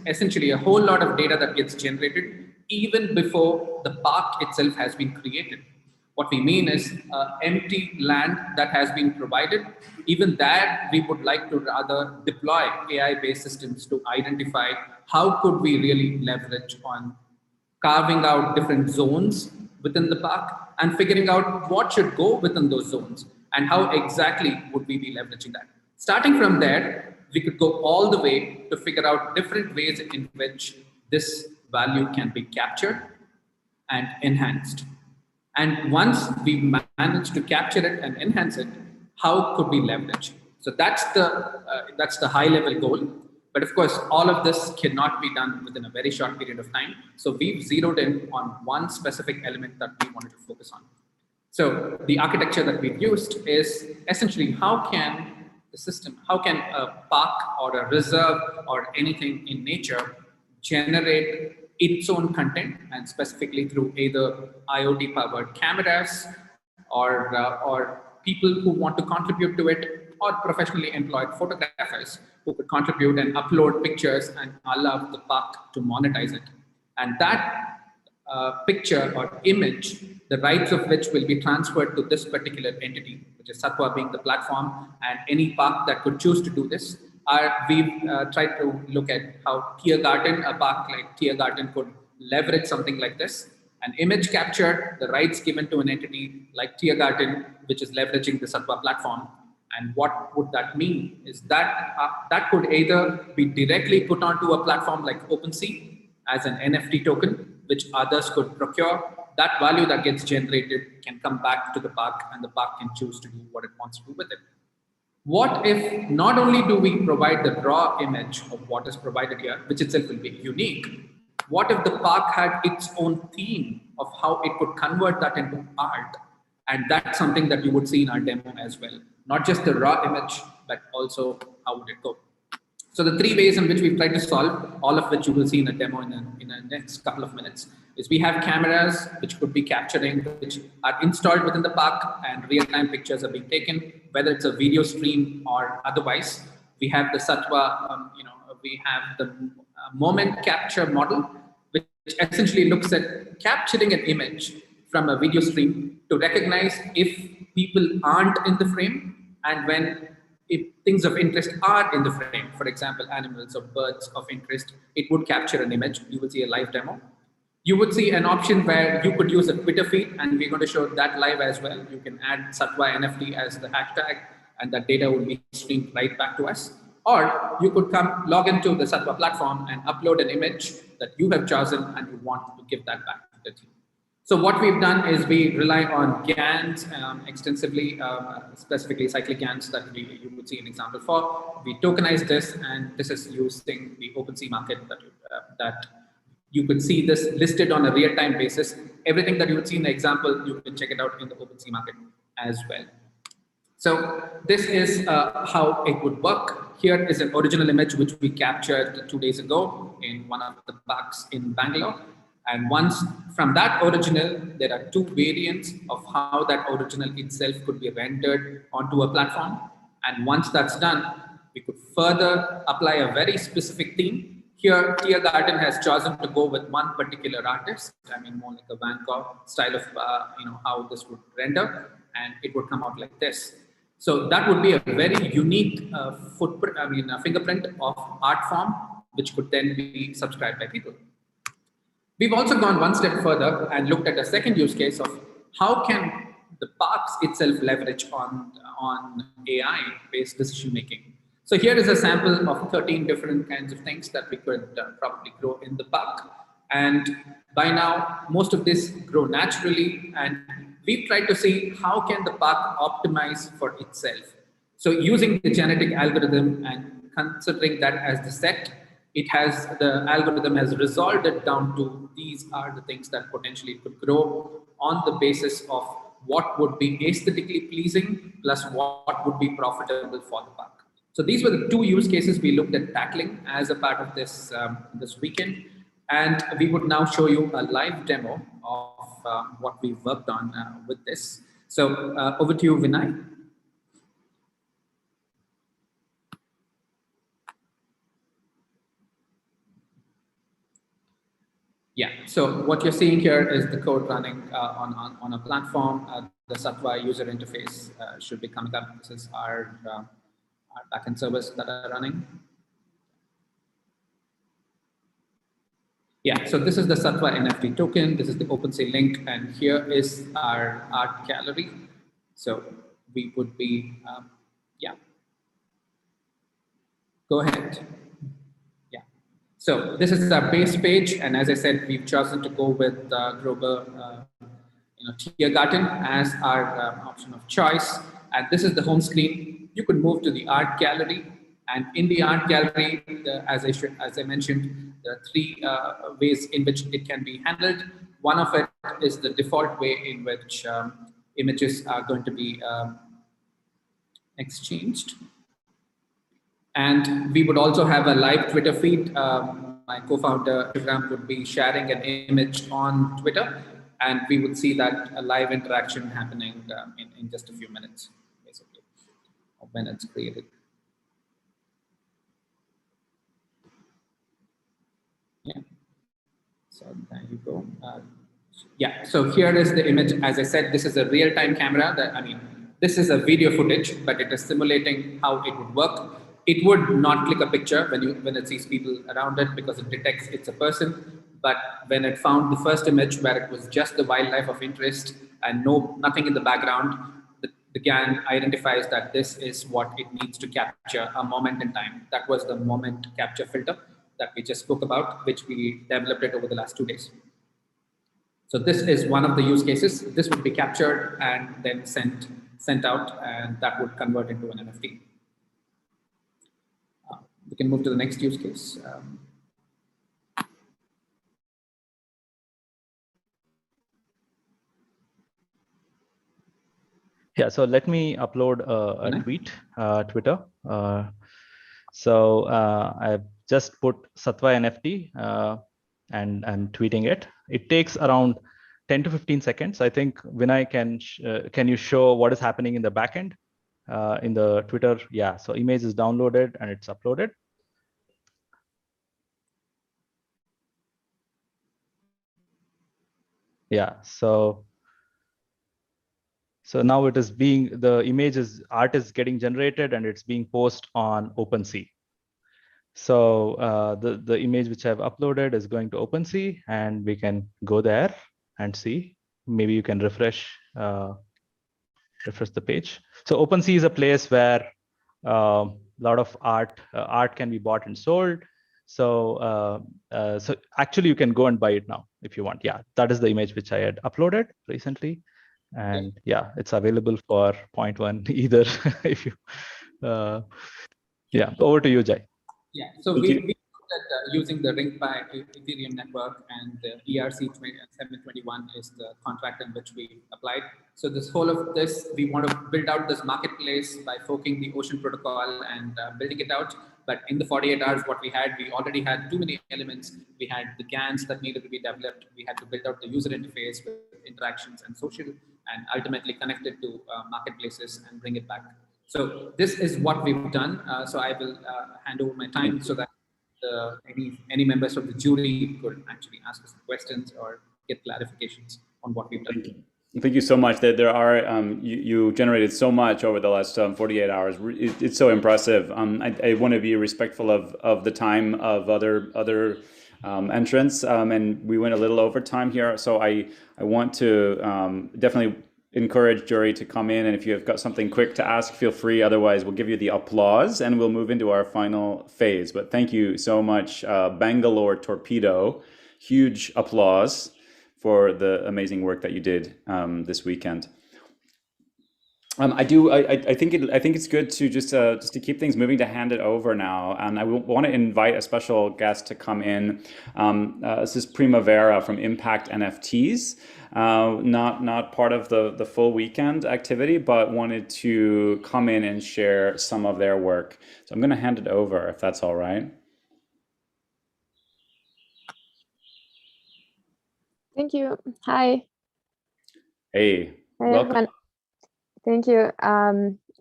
essentially a whole lot of data that gets generated even before the park itself has been created. What we mean is empty land that has been provided. Even that, we would like to rather deploy AI-based systems to identify how could we really leverage on carving out different zones within the park and figuring out what should go within those zones and how exactly would we be leveraging that. Starting from there, we could go all the way to figure out different ways in which this value can be captured and enhanced. And once we manage to capture it and enhance it, how could we leverage? So that's the high level goal. But of course, all of this cannot be done within a very short period of time. So we've zeroed in on one specific element that we wanted to focus on. So the architecture that we've used is essentially how can a park or a reserve or anything in nature generate its own content, and specifically through either IoT powered cameras or people who want to contribute to it, or professionally employed photographers who could contribute and upload pictures and allow the park to monetize it. And that picture or image, the rights of which will be transferred to this particular entity, which is Sattva being the platform, and any park that could choose to do this. We've tried to look at how a park like Tiergarten could leverage something like this. An image captured, the rights given to an entity like Tiergarten, which is leveraging the Sattva platform. And what would that mean is that that could either be directly put onto a platform like OpenSea as an NFT token, which others could procure. That value that gets generated can come back to the park, and the park can choose to do what it wants to do with it. What if not only do we provide the raw image of what is provided here, which itself will be unique, what if the park had its own theme of how it could convert that into art? And that's something that you would see in our demo as well. Not just the raw image, but also how would it go? So the three ways in which we've tried to solve, all of which you will see in a demo in the next couple of minutes, is we have cameras which could be capturing, which are installed within the park, and real-time pictures are being taken, whether it's a video stream or otherwise. We have the Sattva, we have the moment capture model, which essentially looks at capturing an image from a video stream to recognize if people aren't in the frame and if things of interest are in the frame. For example, animals or birds of interest, it would capture an image. You will see a live demo. You would see an option where you could use a Twitter feed, and we're going to show that live as well. You can add Sattva NFT as the hashtag, and that data will be streamed right back to us. Or you could come log into the Sattva platform and upload an image that you have chosen and you want to give that back to the team. So what we've done is we rely on GANs extensively, specifically cyclic GANs that you would see an example for. We tokenize this, and this is using the OpenSea market that you could see this listed on a real-time basis. Everything that you would see in the example, you can check it out in the OpenSea market as well. So this is how it would work. Here is an original image which we captured 2 days ago in one of the parks in Bangalore. And once from that original, there are 2 variants of how that original itself could be rendered onto a platform. And once that's done, we could further apply a very specific theme. Here, Tiergarten has chosen to go with one particular artist. I mean, more like a Van Gogh style of, how this would render, and it would come out like this. So that would be a very unique footprint, a fingerprint of art form, which could then be subscribed by people. We've also gone one step further and looked at a second use case of how can the parks itself leverage on AI-based decision making. So here is a sample of 13 different kinds of things that we could probably grow in the park. And by now, most of this grow naturally. And we've tried to see how can the park optimize for itself. So using the genetic algorithm and considering that as the set, the algorithm has resolved it down to these are the things that potentially could grow on the basis of what would be aesthetically pleasing plus what would be profitable for the park. So these were the 2 use cases we looked at tackling as a part of this, this weekend. And we would now show you a live demo of what we worked on with this. So over to you, Vinay. Yeah, so what you're seeing here is the code running on a platform. The Sattva user interface should be coming up. This is our backend servers that are running. Yeah, so this is the Sattva NFT token. This is the OpenSea link, and here is our art gallery. So we would be, go ahead. So this is our base page, and as I said, we've chosen to go with Grover, Tiergarten as our option of choice. And this is the home screen. You could move to the art gallery, and in the art gallery, as I mentioned, there are 3 ways in which it can be handled. One of it is the default way in which images are going to be exchanged. And we would also have a live Twitter feed. My co-founder, Shivram, would be sharing an image on Twitter, and we would see that a live interaction happening in just a few minutes, basically, when it's created. Yeah, so there you go. Yeah, so here is the image. As I said, this is a real-time camera. This is a video footage, but it is simulating how it would work. It would not click a picture when it sees people around it because it detects it's a person. But when it found the first image where it was just the wildlife of interest and nothing in the background, the GAN identifies that this is what it needs to capture a moment in time. That was the moment capture filter that we just spoke about, which we developed it over the last 2 days. So this is one of the use cases. This would be captured and then sent out, and that would convert into an NFT. We can move to the next use case. Yeah, so let me upload a tweet, Twitter. So I've just put Sattva NFT and I'm tweeting it. It takes around 10 to 15 seconds. I think Vinay can you show what is happening in the backend in the Twitter. Yeah, so image is downloaded and it's uploaded. Yeah, so now it is being, the art is getting generated and it's being posted on OpenSea. So the image which I've uploaded is going to OpenSea, and we can go there and see. Maybe you can refresh the page. So OpenSea is a place where a lot of art can be bought and sold. So so actually you can go and buy it now if you want. Yeah, that is the image which I had uploaded recently, and yeah, it's available for 0.1 either. If you yeah, over to you, Jai. Yeah, so we looked at using the RingPi Ethereum network, and the ERC-721 is the contract in which we applied. So this whole of this, we want to build out this marketplace by forking the Ocean protocol and building it out. But in the 48 hours, what we already had too many elements. We had the GANs that needed to be developed. We had to build out the user interface with interactions and social, and ultimately connect it to marketplaces and bring it back. So this is what we've done. So I will hand over my time so that any members of the jury could actually ask us questions or get clarifications on what we've done. Thank you so much. That there are you generated so much over the last 48 hours. It's so impressive. I want to be respectful of the time of other entrants, and we went a little over time here. So I want to definitely encourage jury to come in, and if you've got something quick to ask, feel free. Otherwise, we'll give you the applause and we'll move into our final phase. But thank you so much, Bangalore Torpedo. Huge applause for the amazing work that you did this weekend. I think it's good to just to keep things moving, to hand it over now. And I want to invite a special guest to come in. This is Primavera from Impact NFTs. Not part of the full weekend activity, but wanted to come in and share some of their work. So I'm going to hand it over, if that's all right. Thank you. Hi. Hey, welcome. Everyone. Thank you.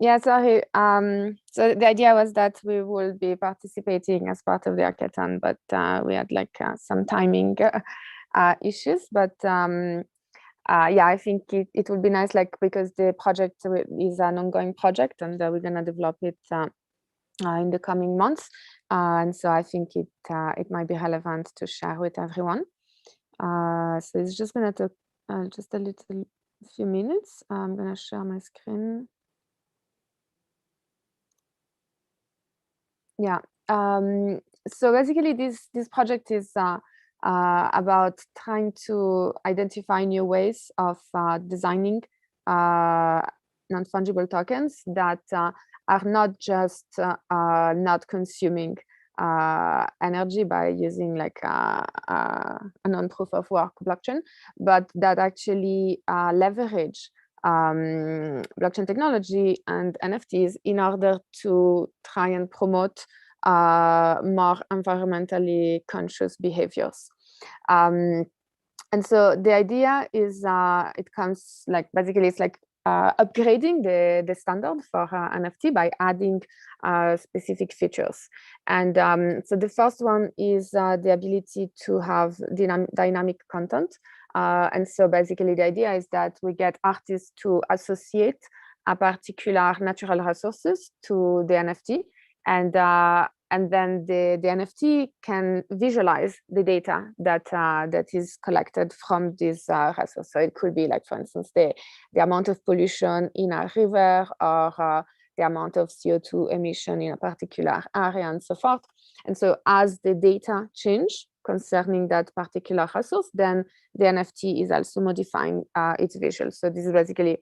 Yeah, sorry. So the idea was that we will be participating as part of the hackathon, but we had like some timing issues. But yeah, I think it would be nice, like, because the project is an ongoing project, and we're gonna develop it in the coming months. And so I think it might be relevant to share with everyone. So it's just gonna take just a few minutes. I'm gonna share my screen. Yeah. So basically, this project is about trying to identify new ways of designing non-fungible tokens that are not just not consuming energy by using like a non-proof of work blockchain, but that actually leverage blockchain technology and NFTs in order to try and promote more environmentally conscious behaviors. And so the idea is it comes like, basically it's like upgrading the standard for NFT by adding specific features. And so the first one is the ability to have dynamic content. And so basically the idea is that we get artists to associate a particular natural resources to the NFT, and then the NFT can visualize the data that is collected from this resource. So it could be like, for instance, the amount of pollution in a river, or the amount of CO2 emission in a particular area, and so forth. And so as the data change concerning that particular resource, then the NFT is also modifying its visual. So this is basically,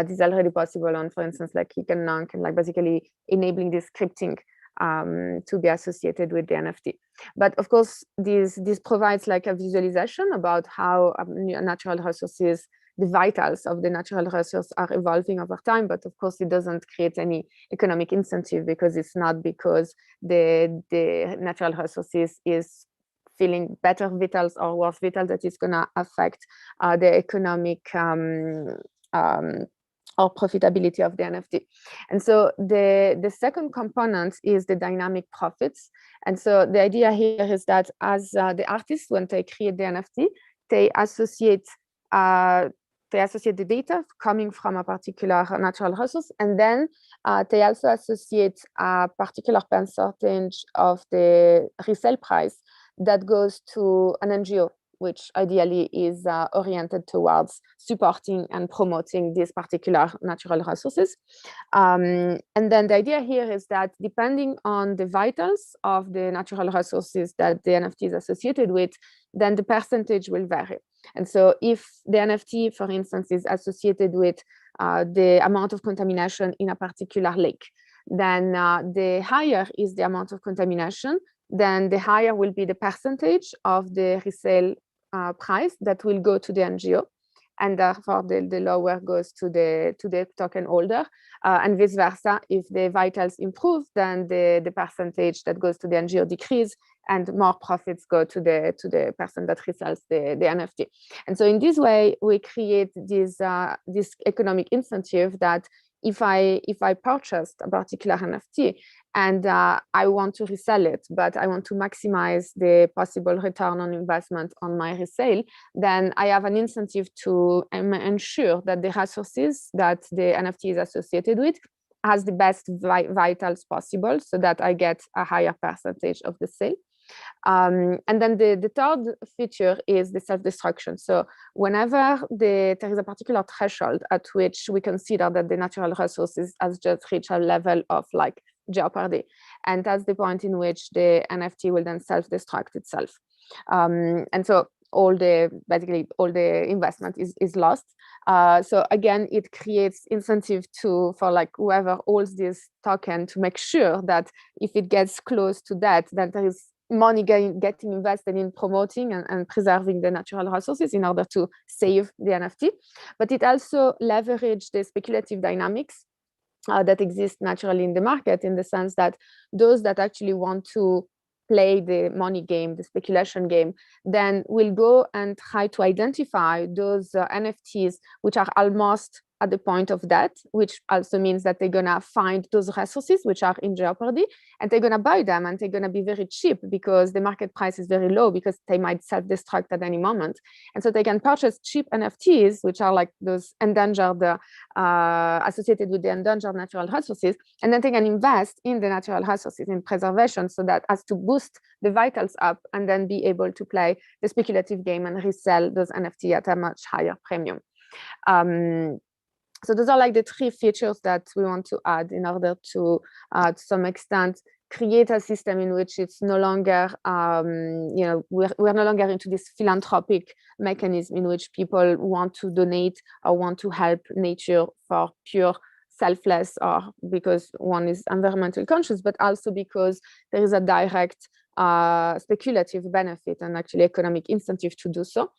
this is already possible on, for instance, like Hackathon, like basically enabling this scripting to be associated with the NFT. But of course, this provides like a visualization about how natural resources, the vitals of the natural resource, are evolving over time. But of course, it doesn't create any economic incentive, because it's not because the natural resources is feeling better vitals or worse vitals that is going to affect the economic or profitability of the NFT. And so the second component is the dynamic profits. And so the idea here is that as the artists, when they create the NFT, they associate the data coming from a particular natural resource, and then they also associate a particular percentage of the resale price that goes to an NGO, which ideally is oriented towards supporting and promoting these particular natural resources. And then the idea here is that depending on the vitals of the natural resources that the NFT is associated with, then the percentage will vary. And so if the NFT, for instance, is associated with the amount of contamination in a particular lake, then the higher is the amount of contamination, then the higher will be the percentage of the resale price that will go to the NGO, and therefore the lower goes to the token holder, and vice versa. If the vitals improve, then the percentage that goes to the NGO decrease, and more profits go to the person that resells the NFT. And so in this way, we create this economic incentive that if I purchased a particular NFT and I want to resell it, but I want to maximize the possible return on investment on my resale, then I have an incentive to ensure that the resources that the NFT is associated with has the best vitals possible, so that I get a higher percentage of the sale. And then the third feature is the self-destruction. So whenever there is a particular threshold at which we consider that the natural resources has just reached a level of like jeopardy, and that's the point in which the NFT will then self-destruct itself. And so basically all the investment is lost. So again, it creates incentive for like whoever holds this token to make sure that if it gets close to that, then there is money getting invested in promoting and preserving the natural resources in order to save the NFT. But it also leverages the speculative dynamics that exist naturally in the market, in the sense that those that actually want to play the money game, the speculation game, then will go and try to identify those NFTs which are almost at the point of death, which also means that they're gonna find those resources which are in jeopardy, and they're gonna buy them, and they're gonna be very cheap because the market price is very low, because they might self-destruct at any moment. And so they can purchase cheap NFTs, which are like those endangered, associated with the endangered natural resources, and then they can invest in the natural resources in preservation, so that as to boost the vitals up, and then be able to play the speculative game and resell those NFT at a much higher premium. So those are like the three features that we want to add in order to some extent, create a system in which it's no longer, we're no longer into this philanthropic mechanism in which people want to donate or want to help nature for pure selfless, or because one is environmentally conscious, but also because there is a direct speculative benefit and actually economic incentive to do so.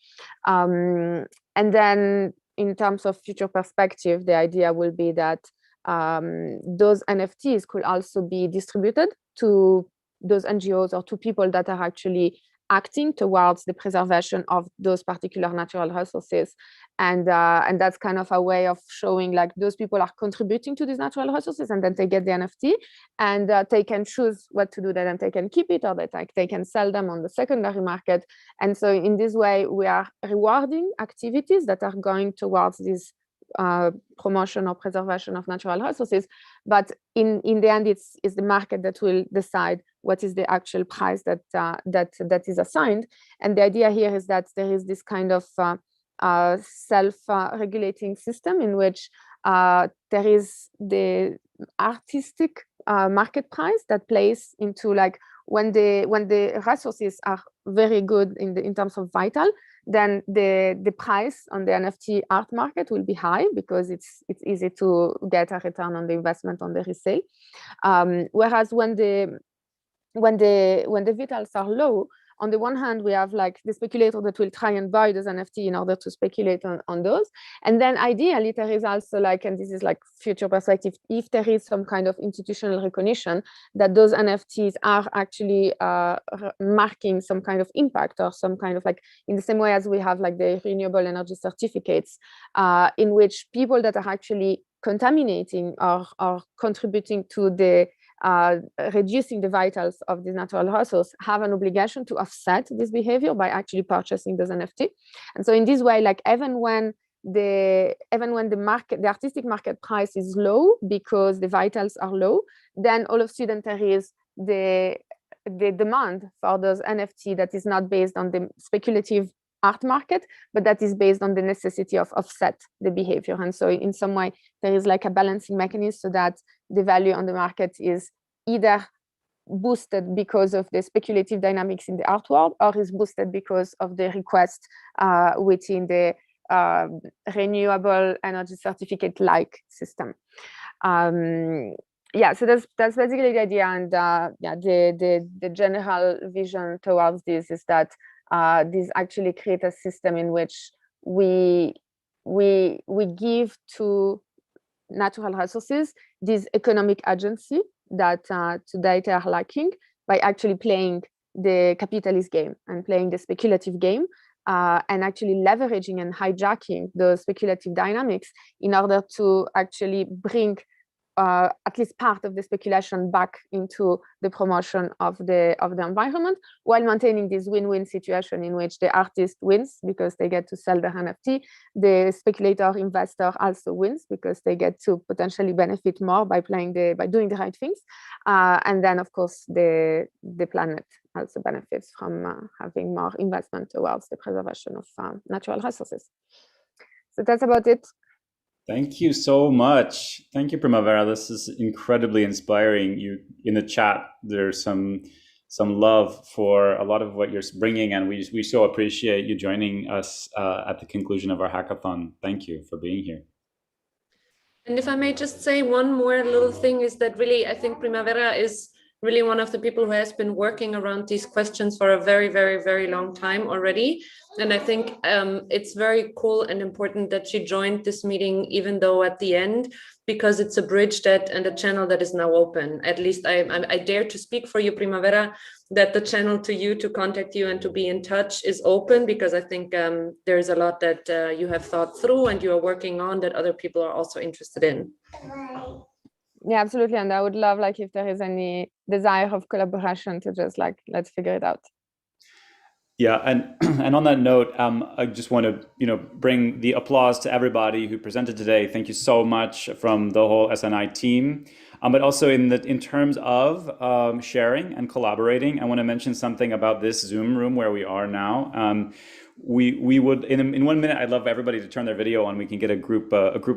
And then in terms of future perspective, the idea will be that those NFTs could also be distributed to those NGOs or to people that are actually acting towards the preservation of those particular natural resources. And that's kind of a way of showing like those people are contributing to these natural resources, and then they get the NFT, and they can choose what to do then, and they can keep it, or they can sell them on the secondary market. And so in this way, we are rewarding activities that are going towards this promotion or preservation of natural resources, but in the end, it's the market that will decide what is the actual price that is assigned. And the idea here is that there is this kind of self-regulating system in which there is the artistic market price that plays into like when the resources are very good in terms of vital, then the price on the NFT art market will be high because it's easy to get a return on the investment on the resale. Whereas when the vitals are low, on the one hand, we have like the speculator that will try and buy those NFT in order to speculate on those. And then ideally, there is also like, and this is like future perspective, if there is some kind of institutional recognition that those NFTs are actually marking some kind of impact, or some kind of like, in the same way as we have like the renewable energy certificates, in which people that are actually contaminating or contributing to the reducing the vitals of this natural resource have an obligation to offset this behavior by actually purchasing those NFT. And so in this way, like even when the artistic market price is low because the vitals are low, then all of a sudden there is the demand for those NFT that is not based on the speculative art market, but that is based on the necessity of offset the behavior. And so in some way, there is like a balancing mechanism so that the value on the market is either boosted because of the speculative dynamics in the art world, or is boosted because of the request within the renewable energy certificate-like system. Yeah, so that's basically the idea, and yeah, the general vision towards this is that this actually create a system in which we give to natural resources this economic agency that today they are lacking by actually playing the capitalist game and playing the speculative game, and actually leveraging and hijacking those speculative dynamics in order to actually bring at least part of the speculation back into the promotion of the environment, while maintaining this win-win situation in which the artist wins because they get to sell their NFT, the speculator investor also wins because they get to potentially benefit more by doing the right things, and then of course the planet also benefits from having more investment towards the preservation of natural resources. So that's about it. Thank you so much. Thank you, Primavera. This is incredibly inspiring. You in the chat, there's some love for a lot of what you're bringing, and we so appreciate you joining us at the conclusion of our hackathon. Thank you for being here. And if I may just say one more little thing, is that really I think Primavera is really one of the people who has been working around these questions for a very, very, very long time already. And I think it's very cool and important that she joined this meeting, even though at the end, because it's a bridge and a channel that is now open. At least I dare to speak for you, Primavera, that the channel to you to contact you and to be in touch is open, because I think there's a lot that you have thought through and you are working on that other people are also interested in. Yeah, absolutely. And I would love, like, if there is any desire of collaboration to just like, let's figure it out. Yeah, and on that note, I just want to bring the applause to everybody who presented today. Thank you so much from the whole SNI team. But also in terms of sharing and collaborating, I want to mention something about this Zoom room where we are now. We would in 1 minute, I'd love everybody to turn their video on. We can get a group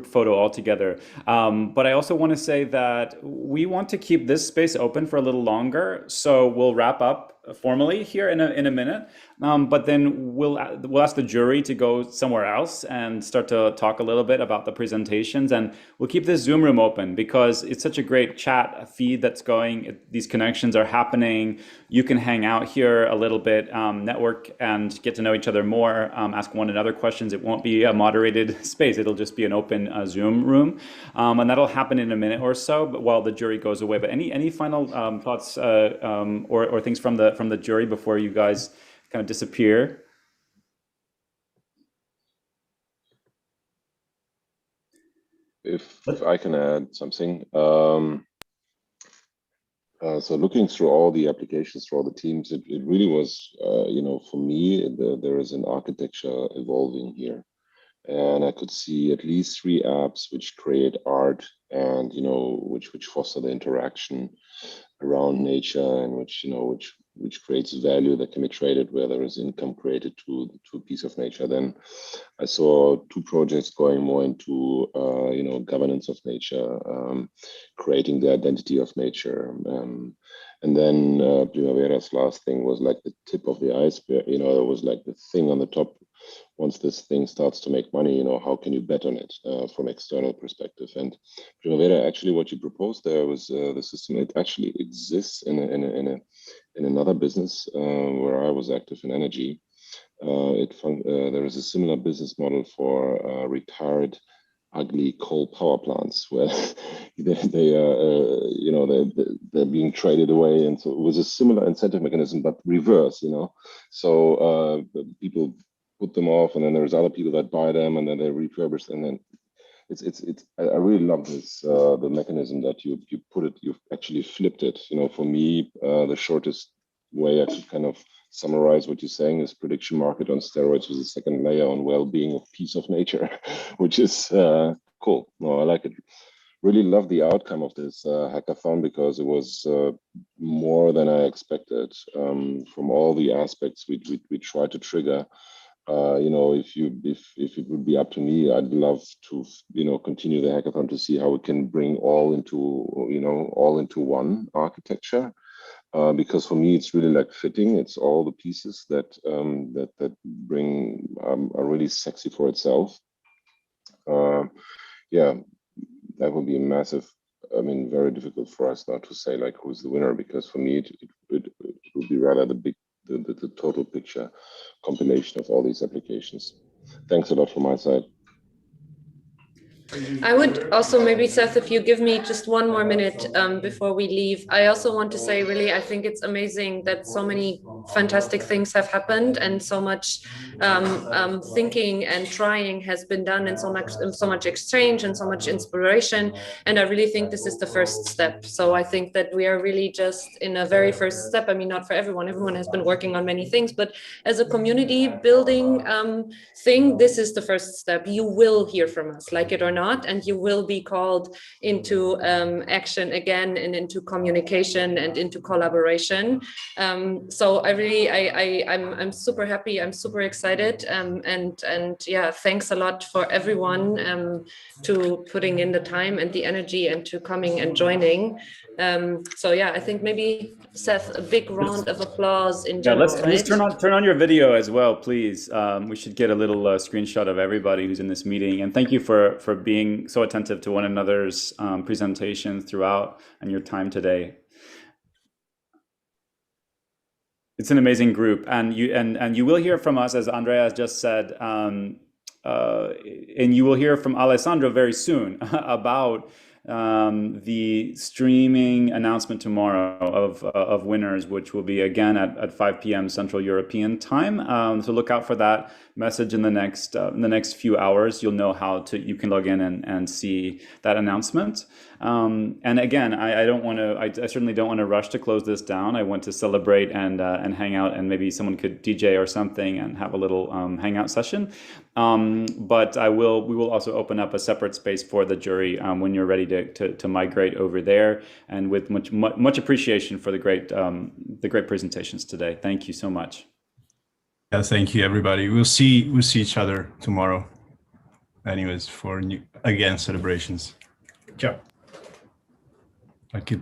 photo all together. But I also want to say that we want to keep this space open for a little longer. So we'll wrap up formally here in a minute. But then we'll ask the jury to go somewhere else and start to talk a little bit about the presentations. And we'll keep this Zoom room open because it's such a great chat feed that's going. These connections are happening. You can hang out here a little bit, network, and get to know each other more, ask one another questions. It won't be a moderated space. It'll just be an open Zoom room. And that'll happen in a minute or so, but while the jury goes away. But any final thoughts or things from the jury before you guys kind of disappear? If I can add something. So looking through all the applications for all the teams, it really was, for me, there is an architecture evolving here. And I could see at least 3 apps which create art and, which foster the interaction around nature, and which creates value that can be traded where there is income created to a piece of nature. Then I saw 2 projects going more into governance of nature, creating the identity of nature, and then Primavera's last thing was like the tip of the iceberg. It was like the thing on the top. Once this thing starts to make money, how can you bet on it from external perspective? And Primavera, actually, what you proposed there was the system. It actually exists in another business where I was active in energy. There is a similar business model for retired ugly coal power plants where they're being traded away, and so it was a similar incentive mechanism but reverse. So people put them off, and then there's other people that buy them, and then they refurbish, and then I really love this the mechanism that you've actually flipped it. You know, for me, the shortest way I could kind of summarize what you're saying is prediction market on steroids with a second layer on well-being of peace of nature, which is cool. No, I like it. Really love the outcome of this hackathon because it was more than I expected from all the aspects we tried to trigger. You know, if it would be up to me, I'd love to, you know, continue the hackathon to see how we can bring all into one architecture. Because for me, it's really like fitting. It's all the pieces that bring are really sexy for itself. Yeah, that would be a massive. I mean, very difficult for us now to say like who's the winner, because for me it would be rather the total picture compilation of all these applications. Thanks a lot from my side. I would also maybe, Seth, if you give me just one more minute before we leave, I also want to say, really, I think it's amazing that so many fantastic things have happened and so much thinking and trying has been done, and so much exchange and so much inspiration. And I really think this is the first step. So I think that we are really just in a very first step. I mean, not for everyone. Everyone has been working on many things, but as a community building thing, this is the first step. You will hear from us, like it or not. And you will be called into action again, and into communication and into collaboration. So I really, I'm super happy. I'm super excited. And yeah, thanks a lot for everyone to putting in the time and the energy and to coming and joining. So yeah, I think maybe, Seth, a big round of applause in general. Yeah, let's turn on your video as well, please. We should get a little screenshot of everybody who's in this meeting. And thank you for being so attentive to one another's presentations throughout and your time today. It's an amazing group, and you will hear from us, as Andrea has just said, and you will hear from Alessandro very soon about the streaming announcement tomorrow of winners, which will be again at 5 p.m. Central European time. So look out for that message in the next few hours. You'll know how you can log in and see that announcement. And again, I certainly don't want to rush to close this down. I want to celebrate and hang out, and maybe someone could DJ or something and have a little hangout session. But we will also open up a separate space for the jury when you're ready to migrate over there, and with much appreciation for the great presentations today. Thank you so much. Yeah, thank you, everybody. We'll see each other tomorrow. Anyways, for again celebrations. Ciao.